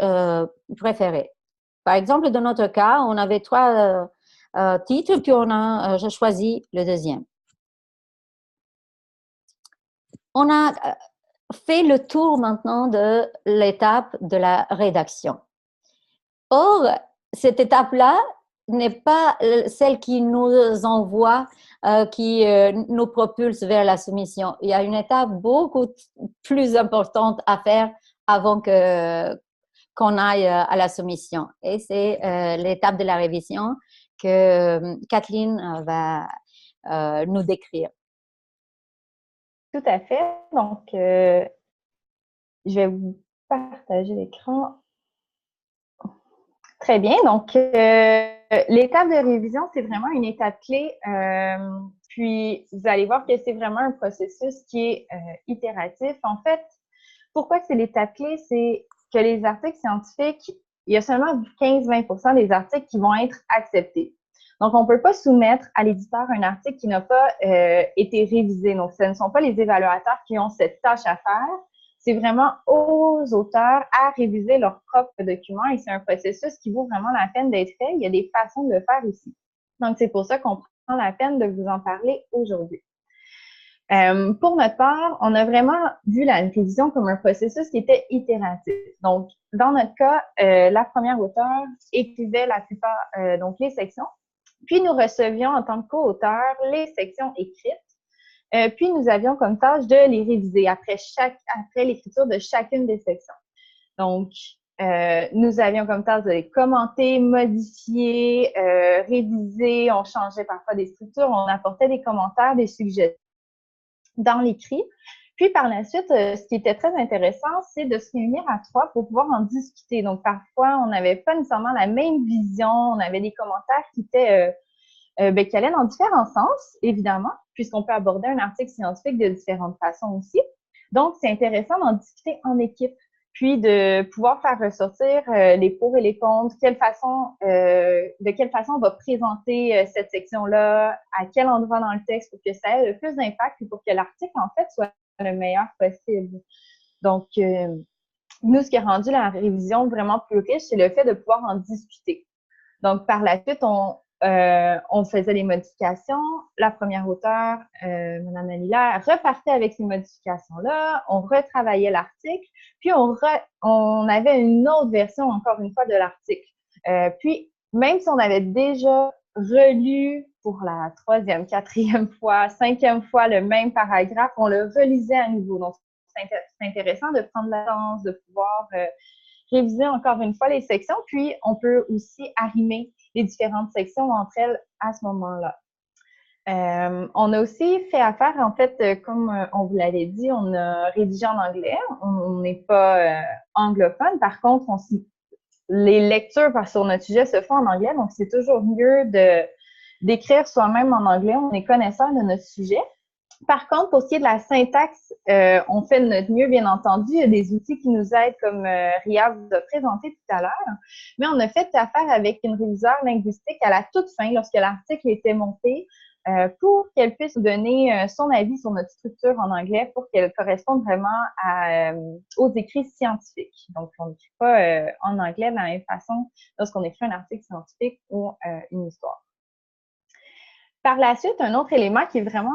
préférer. Par exemple, dans notre cas, on avait 3 titres, puis j'ai choisi le deuxième. On a fait le tour maintenant de l'étape de la rédaction. Or, cette étape-là n'est pas celle qui nous envoie, qui nous propulse vers la soumission. Il y a une étape beaucoup plus importante à faire avant qu'on aille à la soumission. Et c'est l'étape de la révision que Kathleen va nous décrire. Tout à fait. Donc, je vais vous partager l'écran. Très bien. Donc, l'étape de révision, c'est vraiment une étape clé. Puis, vous allez voir que c'est vraiment un processus qui est itératif. En fait, pourquoi c'est l'étape clé? C'est que les articles scientifiques, il y a seulement 15-20% des articles qui vont être acceptés. Donc, on ne peut pas soumettre à l'éditeur un article qui n'a pas été révisé. Donc, ce ne sont pas les évaluateurs qui ont cette tâche à faire. C'est vraiment aux auteurs à réviser leurs propres documents et c'est un processus qui vaut vraiment la peine d'être fait. Il y a des façons de le faire aussi. Donc, c'est pour ça qu'on prend la peine de vous en parler aujourd'hui. Pour notre part, on a vraiment vu la révision comme un processus qui était itératif. Donc, dans notre cas, la première auteure écrivait la plupart, donc les sections. Puis, nous recevions en tant que co-auteur les sections écrites. Puis, nous avions comme tâche de les réviser après l'écriture de chacune des sections. Donc, nous avions comme tâche de les commenter, modifier, réviser. On changeait parfois des structures, on apportait des commentaires, des suggestions dans l'écrit. Puis, par la suite, ce qui était très intéressant, c'est de se réunir à 3 pour pouvoir en discuter. Donc, parfois, on n'avait pas nécessairement la même vision, on avait des commentaires qui étaient qui allaient dans différents sens, évidemment, puisqu'on peut aborder un article scientifique de différentes façons aussi. Donc, c'est intéressant d'en discuter en équipe, puis de pouvoir faire ressortir les pour et les contre, de quelle façon on va présenter cette section-là, à quel endroit dans le texte pour que ça ait le plus d'impact et pour que l'article, en fait, soit le meilleur possible. Donc, nous, ce qui a rendu la révision vraiment plus riche, c'est le fait de pouvoir en discuter. Donc, par la suite, on faisait les modifications. La première auteure, Mme Anila, repartait avec ces modifications-là. On retravaillait l'article. Puis, on avait une autre version, encore une fois, de l'article. Puis, même si on avait déjà relu pour la 3e, 4e fois, 5e fois le même paragraphe, on le relisait à nouveau. Donc, c'est intéressant de prendre la chance de pouvoir réviser encore une fois les sections. Puis, on peut aussi arrimer les différentes sections entre elles à ce moment-là. On a aussi fait affaire, en fait, comme on vous l'avait dit, on a rédigé en anglais. On n'est pas anglophone. Par contre, les lectures sur notre sujet se font en anglais, donc c'est toujours mieux d'écrire soi-même en anglais. On est connaisseur de notre sujet. Par contre, pour ce qui est de la syntaxe, on fait de notre mieux, bien entendu. Il y a des outils qui nous aident, comme Ria vous a présenté tout à l'heure. Mais on a fait affaire avec une réviseure linguistique à la toute fin, lorsque l'article était monté, pour qu'elle puisse nous donner son avis sur notre structure en anglais pour qu'elle corresponde vraiment aux écrits scientifiques. Donc, on n'écrit pas en anglais de la même façon lorsqu'on écrit un article scientifique ou une histoire. Par la suite, un autre élément qui est vraiment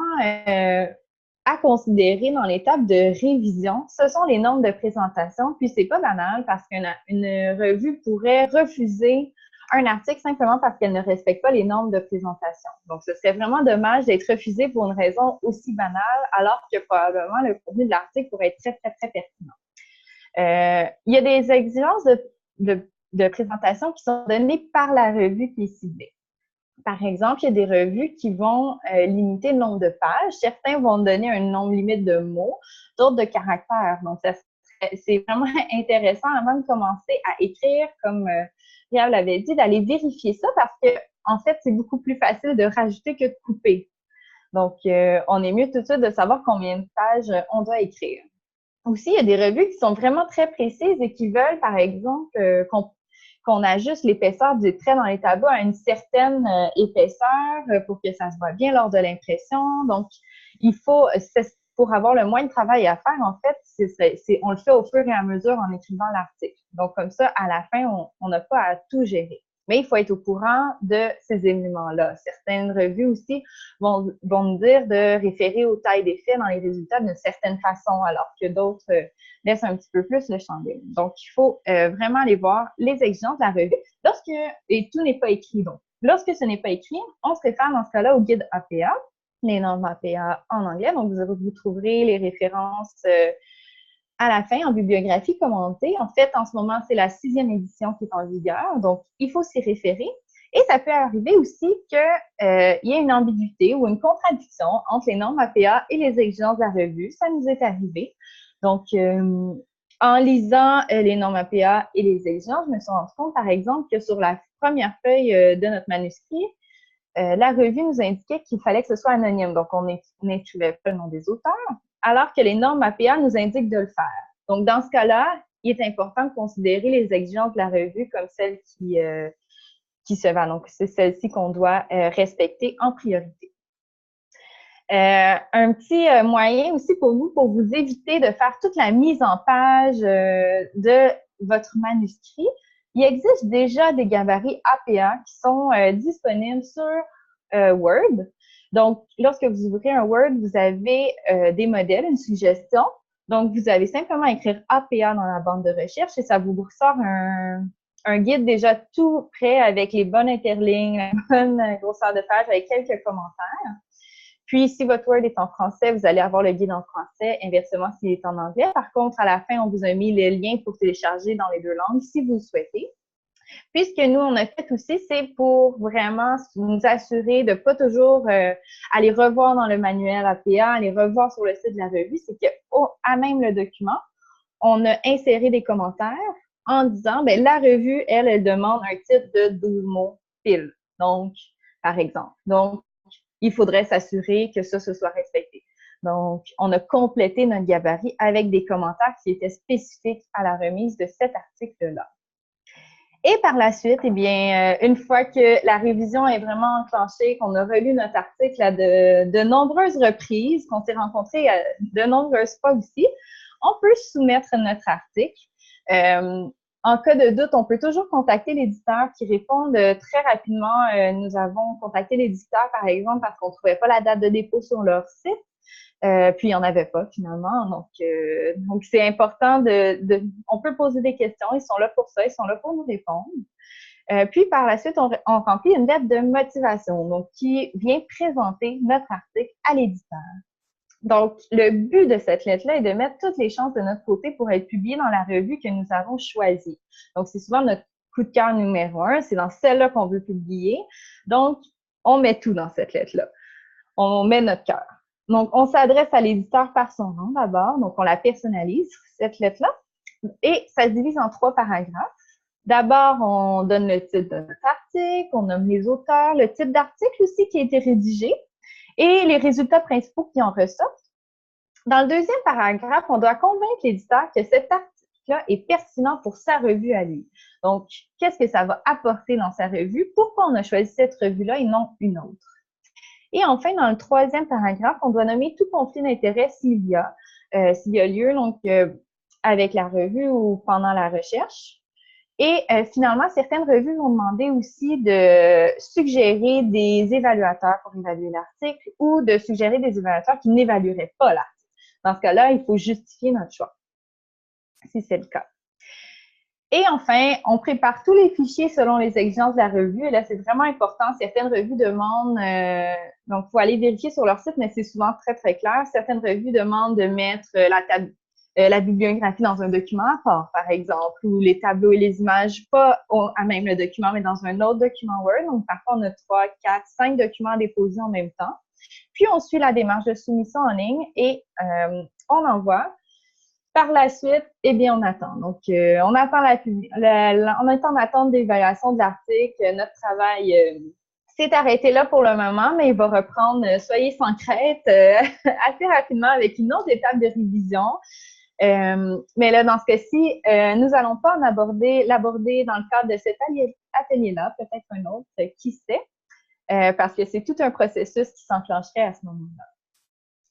à considérer dans l'étape de révision, ce sont les normes de présentation. Puis, c'est pas banal parce qu'une revue pourrait refuser un article simplement parce qu'elle ne respecte pas les normes de présentation. Donc, ce serait vraiment dommage d'être refusé pour une raison aussi banale, alors que probablement le contenu de l'article pourrait être très, très, très pertinent. Il y a des exigences de présentation qui sont données par la revue qui est ciblée. Par exemple, il y a des revues qui vont limiter le nombre de pages. Certains vont donner un nombre limite de mots, d'autres de caractères. Donc, c'est vraiment intéressant avant de commencer à écrire, comme Pierre l'avait dit, d'aller vérifier ça parce que, en fait, c'est beaucoup plus facile de rajouter que de couper. Donc, on est mieux tout de suite de savoir combien de pages on doit écrire. Aussi, il y a des revues qui sont vraiment très précises et qui veulent, par exemple, qu'on ajuste l'épaisseur du trait dans les tableaux à une certaine épaisseur pour que ça se voit bien lors de l'impression. Donc, il faut, pour avoir le moins de travail à faire, en fait, on le fait au fur et à mesure en écrivant l'article. Donc, comme ça, à la fin, on n'a pas à tout gérer. Mais il faut être au courant de ces éléments-là. Certaines revues aussi vont nous dire de référer aux tailles des faits dans les résultats d'une certaine façon, alors que d'autres laissent un petit peu plus le champ libre. Donc, il faut vraiment aller voir les exigences de la revue. Et tout n'est pas écrit, donc. Lorsque ce n'est pas écrit, on se réfère dans ce cas-là au guide APA, les normes APA en anglais. Donc, vous trouverez les références à la fin, en bibliographie commentée. En fait, en ce moment, c'est la 6e édition qui est en vigueur, donc il faut s'y référer. Et ça peut arriver aussi qu'il y ait une ambiguïté ou une contradiction entre les normes APA et les exigences de la revue. Ça nous est arrivé. Donc, en lisant les normes APA et les exigences, je me suis rendu compte, par exemple, que sur la première feuille de notre manuscrit, la revue nous indiquait qu'il fallait que ce soit anonyme. Donc, on n'écrivait pas le nom des auteurs, alors que les normes APA nous indiquent de le faire. Donc, dans ce cas-là, il est important de considérer les exigences de la revue comme celles qui se valent. Donc, c'est celles-ci qu'on doit respecter en priorité. Un petit moyen aussi pour vous éviter de faire toute la mise en page de votre manuscrit, il existe déjà des gabarits APA qui sont disponibles sur Word. Donc, lorsque vous ouvrez un Word, vous avez des modèles, une suggestion. Donc, vous allez simplement écrire APA dans la barre de recherche et ça vous sort un guide déjà tout prêt avec les bonnes interlignes, la bonne grosseur de page avec quelques commentaires. Puis, si votre Word est en français, vous allez avoir le guide en français, inversement s'il est en anglais. Par contre, à la fin, on vous a mis les liens pour télécharger dans les 2 langues si vous le souhaitez. Puis, ce que nous, on a fait aussi, c'est pour vraiment nous assurer de pas toujours aller revoir dans le manuel APA, aller revoir sur le site de la revue, c'est qu'à même le document, on a inséré des commentaires en disant, ben la revue, elle demande un titre de 12 mots pile. Donc, par exemple. Donc, il faudrait s'assurer que ça se soit respecté. Donc, on a complété notre gabarit avec des commentaires qui étaient spécifiques à la remise de cet article-là. Et par la suite, eh bien, une fois que la révision est vraiment enclenchée, qu'on a relu notre article à de nombreuses reprises, qu'on s'est rencontrés de nombreuses fois aussi, on peut soumettre notre article. En cas de doute, on peut toujours contacter l'éditeur qui répond très rapidement. Nous avons contacté l'éditeur, par exemple, parce qu'on ne trouvait pas la date de dépôt sur leur site. Puis, il n'y en avait pas, finalement. Donc c'est important on peut poser des questions. Ils sont là pour ça. Ils sont là pour nous répondre. Puis, par la suite, on remplit une lettre de motivation, donc qui vient présenter notre article à l'éditeur. Donc, le but de cette lettre-là est de mettre toutes les chances de notre côté pour être publié dans la revue que nous avons choisie. Donc, c'est souvent notre coup de cœur numéro 1. C'est dans celle-là qu'on veut publier. Donc, on met tout dans cette lettre-là. On met notre cœur. Donc, on s'adresse à l'éditeur par son nom d'abord. Donc, on la personnalise, cette lettre-là. Et ça se divise en 3 paragraphes. D'abord, on donne le titre de notre article, on nomme les auteurs, le type d'article aussi qui a été rédigé et les résultats principaux qui en ressortent. Dans le 2e paragraphe, on doit convaincre l'éditeur que cet article-là est pertinent pour sa revue à lui. Donc, qu'est-ce que ça va apporter dans sa revue? Pourquoi on a choisi cette revue-là et non une autre? Et enfin, dans le 3e paragraphe, on doit nommer tout conflit d'intérêt s'il y a lieu, donc avec la revue ou pendant la recherche. Et finalement, certaines revues vont demander aussi de suggérer des évaluateurs pour évaluer l'article ou de suggérer des évaluateurs qui n'évalueraient pas l'article. Dans ce cas-là, il faut justifier notre choix, si c'est le cas. Et enfin, on prépare tous les fichiers selon les exigences de la revue. Et là, c'est vraiment important. Certaines revues demandent, donc il faut aller vérifier sur leur site, mais c'est souvent très, très clair. Certaines revues demandent de mettre la bibliographie dans un document à part, par exemple, ou les tableaux et les images, pas à même le document, mais dans un autre document Word. Donc, parfois, on a 3, 4, 5 documents à déposer en même temps. Puis, on suit la démarche de soumission en ligne et on envoie. Par la suite, eh bien, on attend. Donc, on attend on est en attente d'évaluation de l'article. Notre travail s'est arrêté là pour le moment, mais il va reprendre, soyez sans crainte, assez rapidement avec une autre étape de révision. Mais là, dans ce cas-ci, nous allons pas l'aborder dans le cadre de cet atelier-là, peut-être un autre, qui sait, parce que c'est tout un processus qui s'enclencherait à ce moment-là.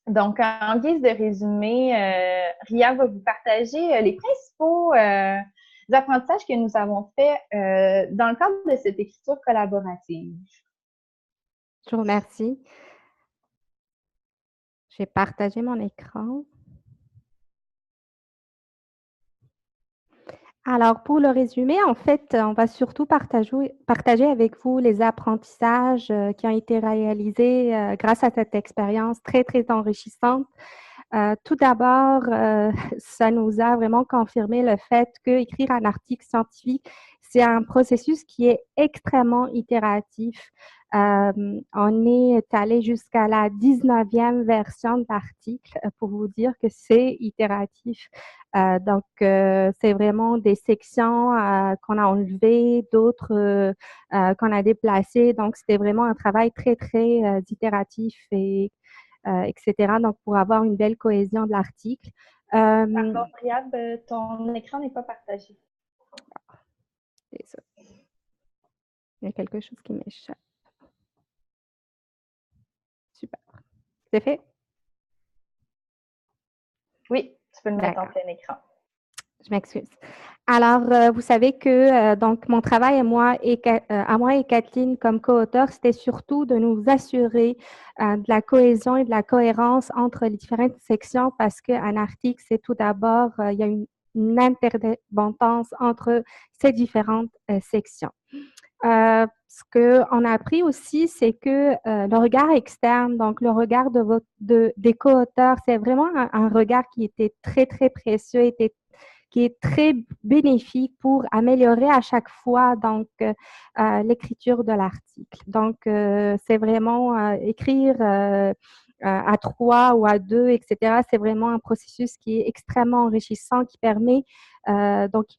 Donc, en guise de résumé, Ria va vous partager les principaux apprentissages que nous avons faits dans le cadre de cette écriture collaborative. Je vous remercie. J'ai partagé mon écran. Alors, pour le résumé, en fait, on va surtout partager avec vous les apprentissages qui ont été réalisés grâce à cette expérience très, très enrichissante. Tout d'abord, ça nous a vraiment confirmé le fait qu'écrire un article scientifique, c'est un processus qui est extrêmement itératif. On est allé jusqu'à la 19e version de l'article pour vous dire que c'est itératif. Donc, c'est vraiment des sections qu'on a enlevées, d'autres qu'on a déplacées. Donc, c'était vraiment un travail très, très itératif et etc. Donc, pour avoir une belle cohésion de l'article. Pardon, Riyad, ton écran n'est pas partagé. C'est ça. Il y a quelque chose qui m'échappe. Super. C'est fait? Oui, tu peux le mettre en plein écran. Je m'excuse. Alors, vous savez que donc mon travail à moi et Kathleen comme co-auteur, c'était surtout de nous assurer de la cohésion et de la cohérence entre les différentes sections parce qu'un article, c'est tout d'abord, il y a une interdépendance entre ces différentes sections. Ce qu'on a appris aussi, c'est que le regard externe, donc le regard des co-auteurs, c'est vraiment un regard qui était très, très précieux, qui est très bénéfique pour améliorer à chaque fois donc l'écriture de l'article. Donc, c'est vraiment écrire à 3 ou à 2, etc. C'est vraiment un processus qui est extrêmement enrichissant, qui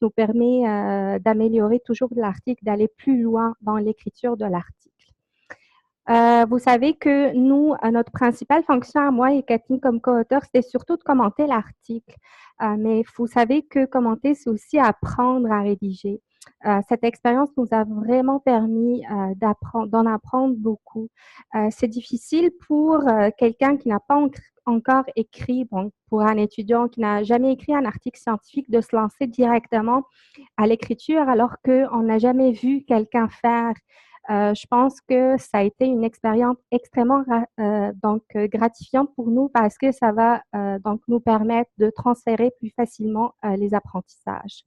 nous permet d'améliorer toujours l'article, d'aller plus loin dans l'écriture de l'article. Vous savez que nous, notre principale fonction à moi et Kathleen comme co-auteur, c'était surtout de commenter l'article. Mais vous savez que commenter, c'est aussi apprendre à rédiger. Cette expérience nous a vraiment permis d'en apprendre beaucoup. C'est difficile pour quelqu'un qui n'a pas encore écrit, bon, pour un étudiant qui n'a jamais écrit un article scientifique, de se lancer directement à l'écriture alors qu'on n'a jamais vu quelqu'un faire. Je pense que ça a été une expérience extrêmement gratifiante pour nous parce que ça va donc nous permettre de transférer plus facilement les apprentissages.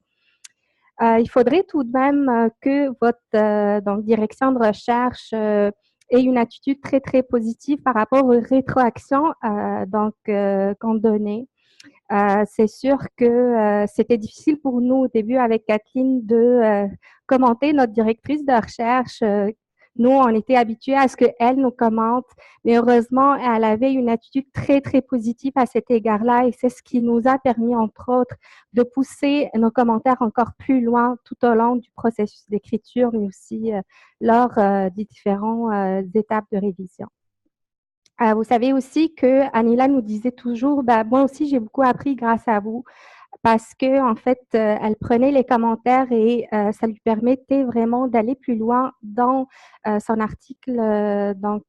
Il faudrait tout de même que votre donc, direction de recherche ait une attitude très, très positive par rapport aux rétroactions qu'on donnait. C'est sûr que c'était difficile pour nous au début avec Kathleen de commenter notre directrice de recherche. Nous, on était habitués à ce qu'elle nous commente, mais heureusement, elle avait une attitude très, très positive à cet égard-là et c'est ce qui nous a permis, entre autres, de pousser nos commentaires encore plus loin tout au long du processus d'écriture, mais aussi lors des différentes étapes de révision. Vous savez aussi que Anila nous disait toujours, moi aussi j'ai beaucoup appris grâce à vous parce que en fait, elle prenait les commentaires et ça lui permettait vraiment d'aller plus loin dans son article, dans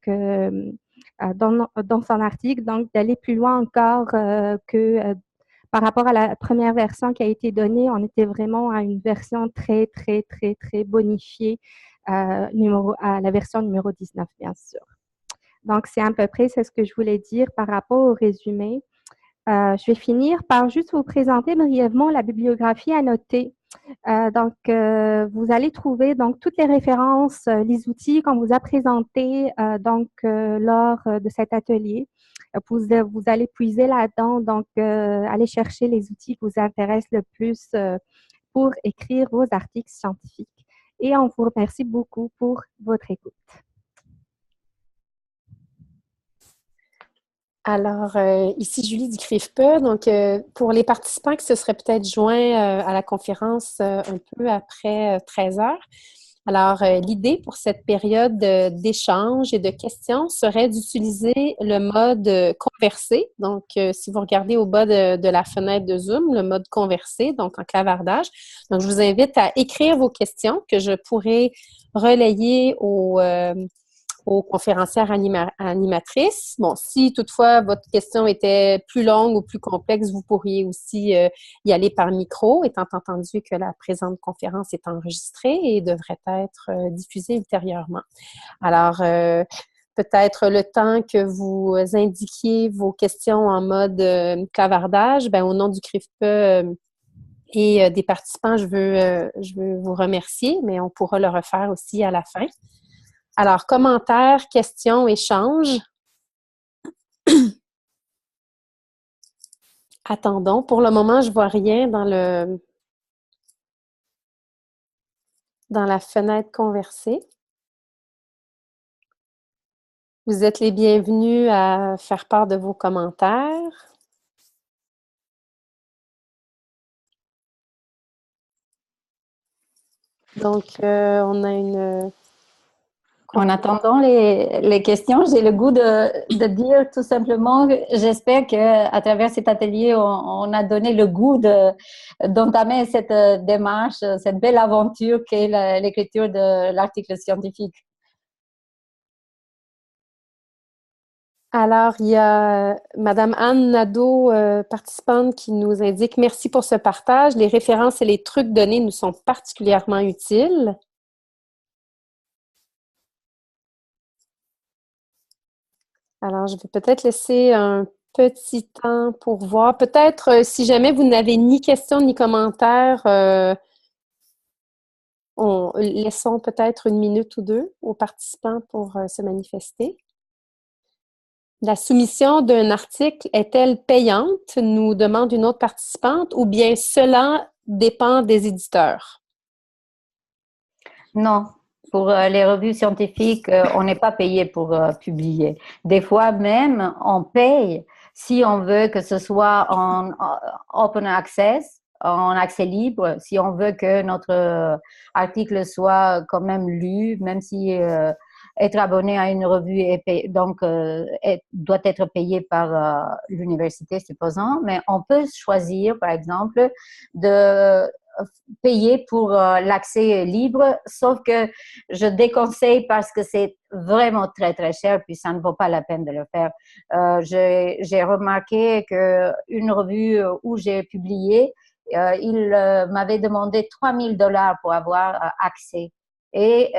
son article, donc d'aller plus loin encore que par rapport à la première version qui a été donnée, on était vraiment à une version très, très, très, très bonifiée, à la version numéro 19, bien sûr. Donc, c'est à peu près c'est ce que je voulais dire par rapport au résumé. Je vais finir par juste vous présenter brièvement la bibliographie à noter. Vous allez trouver donc toutes les références, les outils qu'on vous a présentés lors de cet atelier. Vous allez puiser là-dedans, allez chercher les outils qui vous intéressent le plus pour écrire vos articles scientifiques. Et on vous remercie beaucoup pour votre écoute. Alors, ici Julie du CRIFPE. Donc, pour les participants qui se seraient peut-être joints à la conférence un peu après 13 heures, alors l'idée pour cette période d'échange et de questions serait d'utiliser le mode conversé. Donc, si vous regardez au bas de la fenêtre de Zoom, le mode conversé, donc en clavardage. Donc, je vous invite à écrire vos questions que je pourrai relayer aux conférencières animatrices. Bon, si toutefois votre question était plus longue ou plus complexe, vous pourriez aussi y aller par micro, étant entendu que la présente conférence est enregistrée et devrait être diffusée ultérieurement. Alors, peut-être le temps que vous indiquiez vos questions en mode clavardage, au nom du CRIFPE et des participants, je veux vous remercier, mais on pourra le refaire aussi à la fin. Alors, commentaires, questions, échanges. Attendons. Pour le moment, je ne vois rien dans la fenêtre conversée. Vous êtes les bienvenus à faire part de vos commentaires. Donc, on a une... En attendant les questions, j'ai le goût de dire tout simplement que j'espère qu'à travers cet atelier, on a donné le goût d'entamer cette démarche, cette belle aventure qu'est l'écriture de l'article scientifique. Alors, il y a Madame Anne Nadeau, participante, qui nous indique « Merci pour ce partage. Les références et les trucs donnés nous sont particulièrement utiles. » Alors, je vais peut-être laisser un petit temps pour voir. Peut-être, si jamais vous n'avez ni questions ni commentaires, laissons peut-être une minute ou deux aux participants pour se manifester. La soumission d'un article est-elle payante, nous demande une autre participante, ou bien cela dépend des éditeurs? Non. Pour les revues scientifiques, on n'est pas payé pour publier. Des fois même, on paye si on veut que ce soit en open access, en accès libre, si on veut que notre article soit quand même lu, même si être abonné à une revue doit être payé par l'université, supposons, mais on peut choisir, par exemple, de payer pour l'accès libre, sauf que je déconseille parce que c'est vraiment très, très cher, puis ça ne vaut pas la peine de le faire. J'ai remarqué qu'une revue où j'ai publié, il m'avait demandé $3,000 pour avoir accès. Et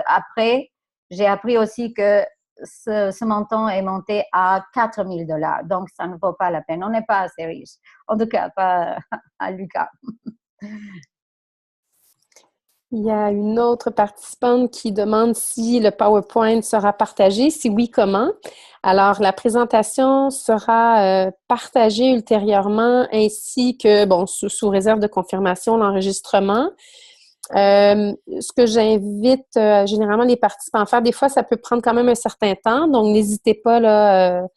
après, j'ai appris aussi que ce montant est monté à $4,000. Donc, ça ne vaut pas la peine. On n'est pas assez riche. En tout cas, pas à l'UQAM. Il y a une autre participante qui demande si le PowerPoint sera partagé. Si oui, comment? Alors, la présentation sera partagée ultérieurement ainsi que, sous réserve de confirmation, l'enregistrement. Ce que j'invite généralement les participants à faire, des fois, ça peut prendre quand même un certain temps, donc n'hésitez pas, là,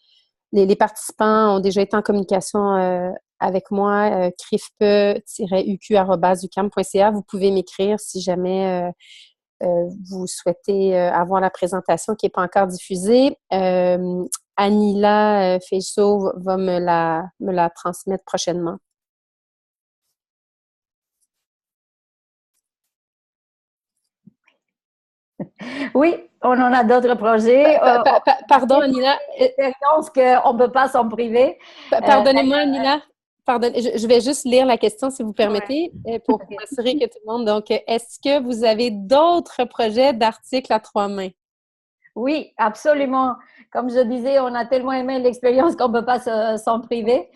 les participants ont déjà été en communication avec moi, crifpe-uq@ucam.ca. Vous pouvez m'écrire si jamais vous souhaitez avoir la présentation qui n'est pas encore diffusée. Anila Feiso va me la transmettre prochainement. Oui, on en a d'autres projets. Pardon, Anila. Expérience qu'on ne peut pas s'en priver. Pardonnez-moi, Anila. Pardon, je vais juste lire la question, si vous permettez, pour m'assurer que tout le monde... Donc, est-ce que vous avez d'autres projets d'articles à trois mains? Oui, absolument. Comme je disais, on a tellement aimé l'expérience qu'on ne peut pas s'en priver.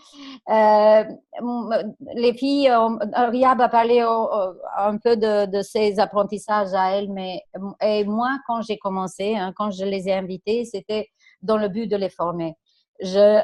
Les filles, Riab a parlé un peu de ses apprentissages à elle, mais et moi, quand j'ai commencé, quand je les ai invitées, c'était dans le but de les former. Je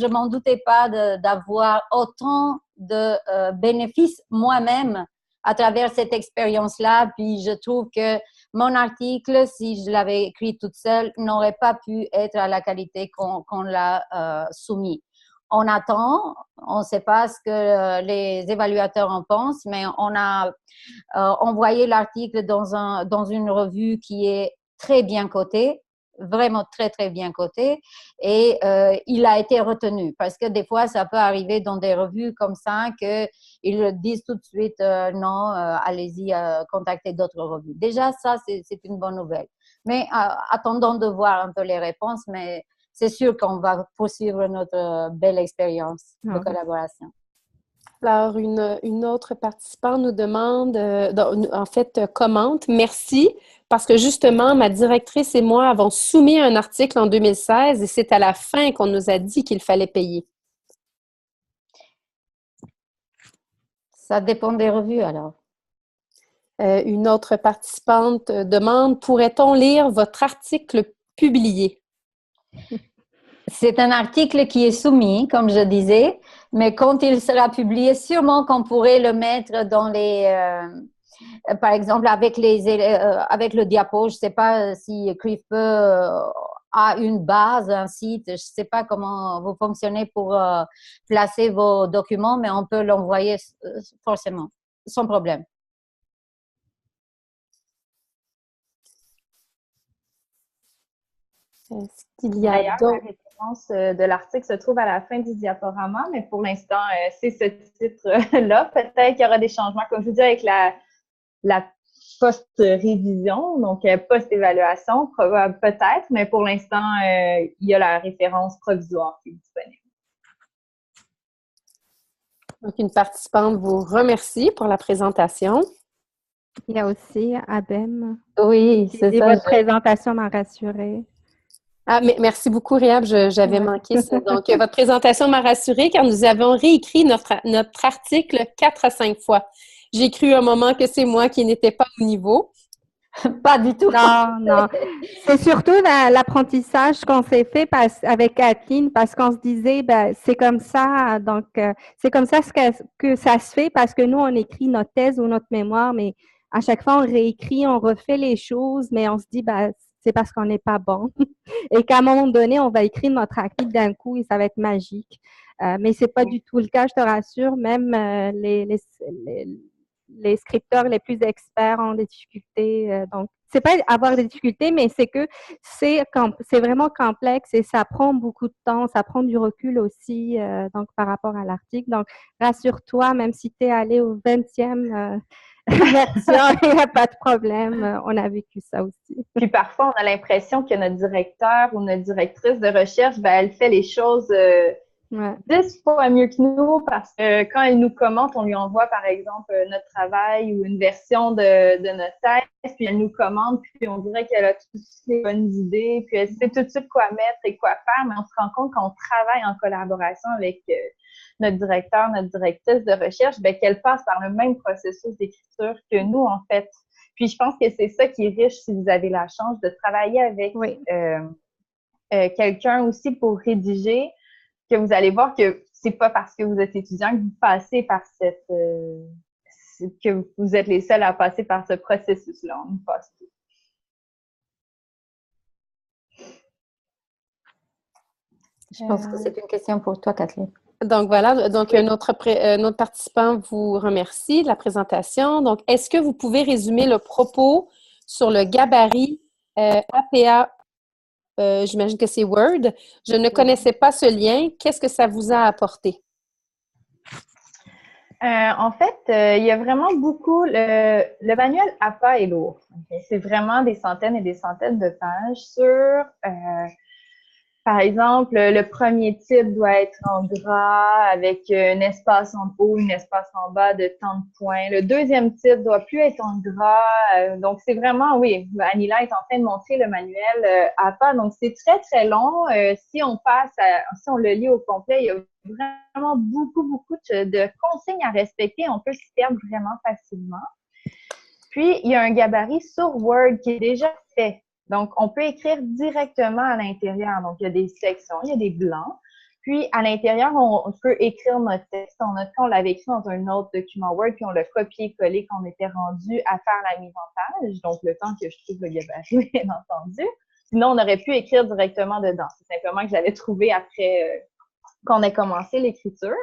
m'en doutais pas d'avoir autant de bénéfices moi-même à travers cette expérience-là. Puis je trouve que mon article, si je l'avais écrit toute seule, n'aurait pas pu être à la qualité qu'on l'a soumis. On attend, on ne sait pas ce que les évaluateurs en pensent, mais on a envoyé l'article dans une revue qui est très bien cotée, vraiment très, très bien coté, et il a été retenu parce que des fois, ça peut arriver dans des revues comme ça qu'ils disent tout de suite non, allez-y, contactez d'autres revues. Déjà, ça, c'est une bonne nouvelle. Mais attendons de voir un peu les réponses, mais c'est sûr qu'on va poursuivre notre belle expérience de collaboration. Alors, une autre participante nous demande, commente, merci, parce que justement, ma directrice et moi avons soumis un article en 2016 et c'est à la fin qu'on nous a dit qu'il fallait payer. Ça dépend des revues, alors. Une autre participante demande, pourrait-on lire votre article publié? C'est un article qui est soumis, comme je disais, mais quand il sera publié, sûrement qu'on pourrait le mettre dans par exemple, avec le diapo. Je ne sais pas si CRIFPE a une base, un site. Je ne sais pas comment vous fonctionnez pour placer vos documents, mais on peut l'envoyer forcément, sans problème. Est-ce qu'il y a D'ailleurs, la référence de l'article se trouve à la fin du diaporama, mais pour l'instant, c'est ce titre-là. Peut-être qu'il y aura des changements, comme je vous dis, avec la post-révision, donc post-évaluation, peut-être, mais pour l'instant, il y a la référence provisoire qui est disponible. Donc, une participante vous remercie pour la présentation. Il y a aussi Abem. Oui, c'est ça. Votre présentation m'a rassurée. Ah, mais merci beaucoup, Riab. J'avais manqué ça. Donc, votre présentation m'a rassurée car nous avons réécrit notre article 4 à 5 fois. J'ai cru un moment que c'est moi qui n'étais pas au niveau. Pas du tout. Non, non. C'est surtout l'apprentissage qu'on s'est fait avec Kathleen parce qu'on se disait, ben, c'est comme ça. Donc, c'est comme ça que ça se fait parce que nous, on écrit notre thèse ou notre mémoire, mais à chaque fois, on réécrit, on refait les choses, mais on se dit, ben, c'est parce qu'on n'est pas bon. Et qu'à un moment donné, on va écrire notre article d'un coup et ça va être magique. Mais c'est pas du tout le cas, je te rassure. Même les scripteurs les plus experts ont des difficultés. Donc, c'est pas avoir des difficultés, mais c'est que c'est vraiment complexe et ça prend beaucoup de temps, ça prend du recul aussi donc par rapport à l'article. Donc, rassure-toi, même si tu es allé au 20e version, il n'y a pas de problème. On a vécu ça aussi. Puis parfois, on a l'impression que notre directeur ou notre directrice de recherche, ben, elle fait les choses 10 fois mieux que nous parce que quand elle nous commente, on lui envoie par exemple notre travail ou une version de notre thèse, puis elle nous commente, puis on dirait qu'elle a toutes les bonnes idées, puis elle sait tout de suite quoi mettre et quoi faire, mais on se rend compte qu'on travaille en collaboration avec notre directeur, notre directrice de recherche, ben, qu'elle passe par le même processus d'écriture que nous, en fait. Puis je pense que c'est ça qui est riche si vous avez la chance de travailler avec quelqu'un aussi pour rédiger, que vous allez voir que c'est pas parce que vous êtes étudiant que vous passez par que vous êtes les seuls à passer par ce processus-là. On y passe tout. Je pense que c'est une question pour toi, Kathleen. Donc voilà, donc un autre participant vous remercie de la présentation. Donc, est-ce que vous pouvez résumer le propos sur le gabarit APA? J'imagine que c'est Word. Je ne connaissais pas ce lien. Qu'est-ce que ça vous a apporté? En fait, il y a vraiment beaucoup. Le manuel APA est lourd. Okay? C'est vraiment des centaines et des centaines de pages sur, Par exemple, le premier titre doit être en gras avec un espace en haut, un espace en bas de tant de points. Le deuxième titre doit plus être en gras. Donc, c'est vraiment, oui, Anila est en train de montrer le manuel à pas. Donc, c'est très, très long. Si on le lit au complet, il y a vraiment beaucoup de consignes à respecter. On peut s'y perdre vraiment facilement. Puis, il y a un gabarit sur Word qui est déjà fait. Donc, on peut écrire directement à l'intérieur. Donc, il y a des sections, il y a des blancs. Puis, à l'intérieur, on peut écrire notre texte. Dans notre cas, on l'avait écrit dans un autre document Word, puis on l'a copié-collé quand on était rendu à faire la mise en page. Donc, le temps que je trouve le gabarit, bien entendu. Sinon, on aurait pu écrire directement dedans. C'est simplement que j'avais trouvé après qu'on ait commencé l'écriture.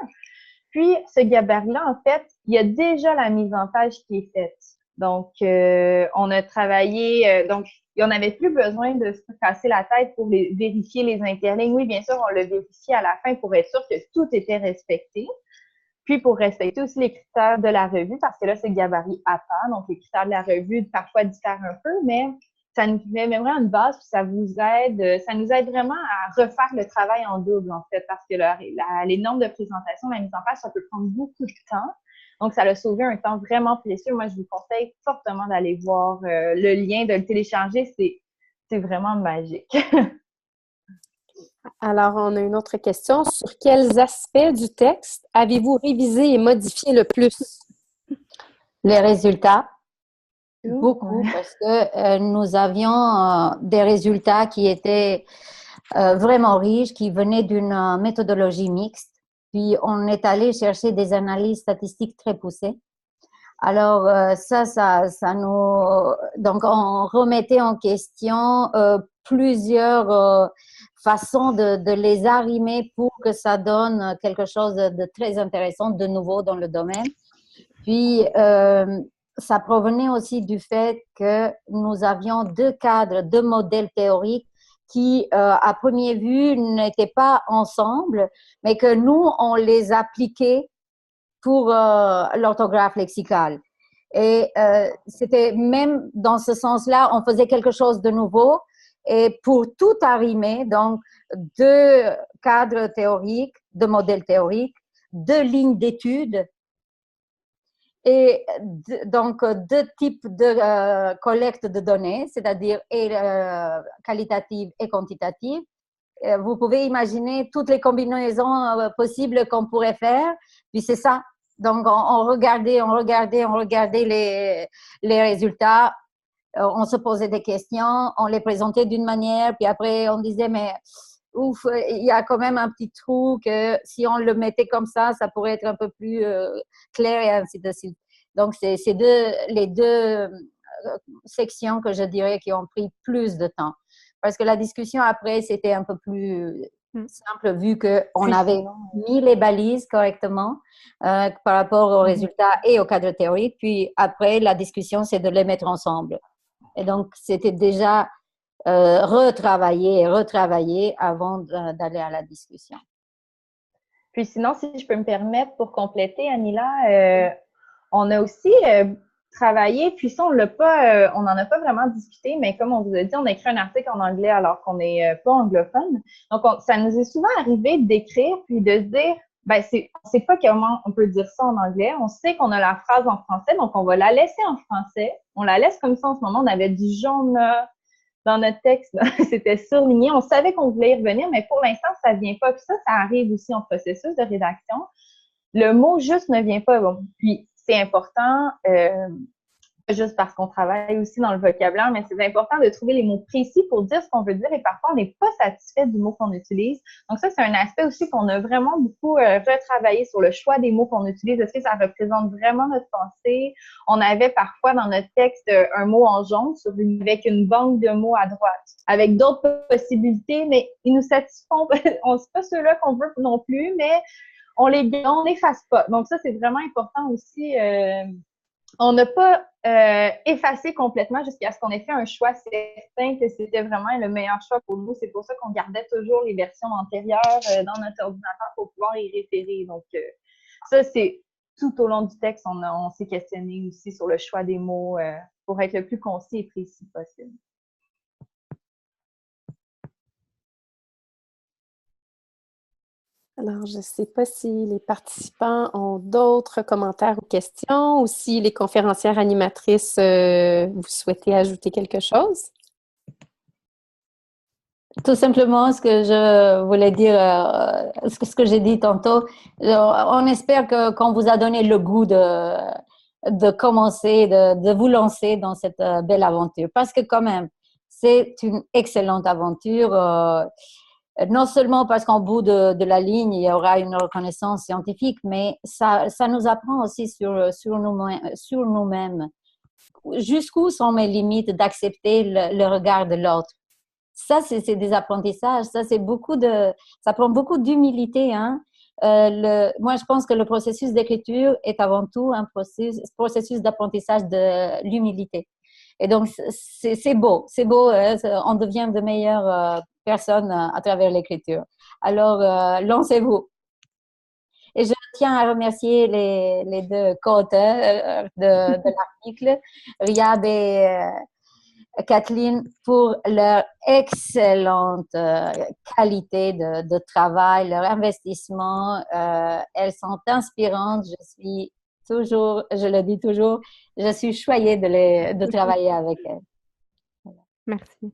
Puis, ce gabarit-là, en fait, il y a déjà la mise en page qui est faite. Donc, on a travaillé, donc, on n'avait plus besoin de se casser la tête pour vérifier les interlignes. Oui, bien sûr, on l'a vérifié à la fin pour être sûr que tout était respecté. Puis, pour respecter aussi les critères de la revue, parce que là, c'est le gabarit APA, donc les critères de la revue parfois diffèrent un peu, mais ça nous met vraiment une base, puis ça nous aide vraiment à refaire le travail en double, en fait, parce que les normes de présentation, la mise en page, ça peut prendre beaucoup de temps. Donc, ça a sauvé un temps vraiment précieux. Moi, je vous conseille fortement d'aller voir le lien, de le télécharger. C'est vraiment magique. Alors, on a une autre question. Sur quels aspects du texte avez-vous révisé et modifié le plus? Les résultats, beaucoup, parce que nous avions des résultats qui étaient vraiment riches, qui venaient d'une méthodologie mixte. Puis, on est allé chercher des analyses statistiques très poussées. Alors, ça nous… Donc, on remettait en question plusieurs façons de les arrimer pour que ça donne quelque chose de très intéressant, de nouveau dans le domaine. Puis, ça provenait aussi du fait que nous avions deux cadres, deux modèles théoriques qui, à première vue, n'étaient pas ensemble, mais que nous, on les appliquait pour l'orthographe lexicale. Et c'était même dans ce sens-là, on faisait quelque chose de nouveau. Et pour tout arrimer, donc deux cadres théoriques, deux modèles théoriques, deux lignes d'études et donc deux types de collecte de données, c'est-à-dire qualitative et quantitative. Vous pouvez imaginer toutes les combinaisons possibles qu'on pourrait faire. Puis c'est ça. Donc, on regardait les résultats. On se posait des questions, on les présentait d'une manière, puis après, on disait, mais ouf, il y a quand même un petit trou que si on le mettait comme ça pourrait être un peu plus clair et ainsi de suite. Donc, c'est les deux sections que je dirais qui ont pris plus de temps. Parce que la discussion après, c'était un peu plus simple vu qu'on avait mis les balises correctement par rapport aux résultats et au cadre théorique. Puis après, la discussion, c'est de les mettre ensemble. Et donc, c'était déjà retravaillé avant d'aller à la discussion. Puis sinon, si je peux me permettre pour compléter, Anila, on a aussi travaillé, puis ça, on n'en a pas vraiment discuté, mais comme on vous a dit, on a écrit un article en anglais alors qu'on n'est pas anglophone. Donc, ça nous est souvent arrivé d'écrire puis de se dire, ben, on sait pas comment on peut dire ça en anglais. On sait qu'on a la phrase en français, donc on va la laisser en français. On la laisse comme ça en ce moment. On avait du jaune dans notre texte, c'était surligné. On savait qu'on voulait y revenir, mais pour l'instant, ça vient pas. Puis ça arrive aussi en processus de rédaction. Le mot juste ne vient pas. Bon. Puis, c'est important, juste parce qu'on travaille aussi dans le vocabulaire, mais c'est important de trouver les mots précis pour dire ce qu'on veut dire et parfois, on n'est pas satisfait du mot qu'on utilise. Donc ça, c'est un aspect aussi qu'on a vraiment beaucoup retravaillé sur le choix des mots qu'on utilise. Est-ce que ça représente vraiment notre pensée? On avait parfois dans notre texte un mot en jaune avec une banque de mots à droite, avec d'autres possibilités, mais ils nous satisfont. C'est pas ceux-là qu'on veut non plus, mais on l'efface pas. Donc ça, c'est vraiment important aussi. On n'a pas effacé complètement jusqu'à ce qu'on ait fait un choix certain que c'était vraiment le meilleur choix pour nous. C'est pour ça qu'on gardait toujours les versions antérieures dans notre ordinateur pour pouvoir y référer. Donc ça, c'est tout au long du texte, on s'est questionné aussi sur le choix des mots pour être le plus concis et précis possible. Alors, je ne sais pas si les participants ont d'autres commentaires ou questions ou si les conférencières animatrices, vous souhaitez ajouter quelque chose? Tout simplement, ce que je voulais dire, ce que j'ai dit tantôt, on espère qu'on vous a donné le goût de commencer, de vous lancer dans cette belle aventure. Parce que quand même, c'est une excellente aventure. Non seulement parce qu'en bout de la ligne, il y aura une reconnaissance scientifique, mais ça nous apprend aussi sur nous-mêmes. Jusqu'où sont mes limites d'accepter le regard de l'autre. Ça, c'est des apprentissages. Ça prend beaucoup d'humilité, hein. Moi, je pense que le processus d'écriture est avant tout un processus d'apprentissage de l'humilité. Et donc, c'est beau, hein, on devient de meilleures personnes à travers l'écriture. Alors, lancez-vous. Et je tiens à remercier les deux co-auteurs de l'article, Riyad et Kathleen, pour leur excellente qualité de travail, leur investissement. Elles sont inspirantes. Je le dis toujours, je suis choyée de travailler avec elles. Voilà. Merci.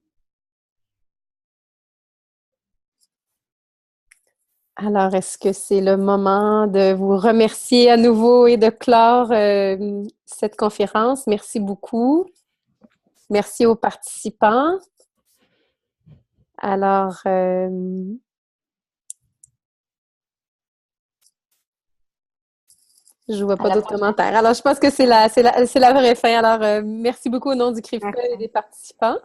Alors, est-ce que c'est le moment de vous remercier à nouveau et de clore cette conférence? Merci beaucoup. Merci aux participants. Alors, je ne vois pas d'autres commentaires. Alors, je pense que c'est la vraie fin. Alors, merci beaucoup au nom du CRIFPE et des participants.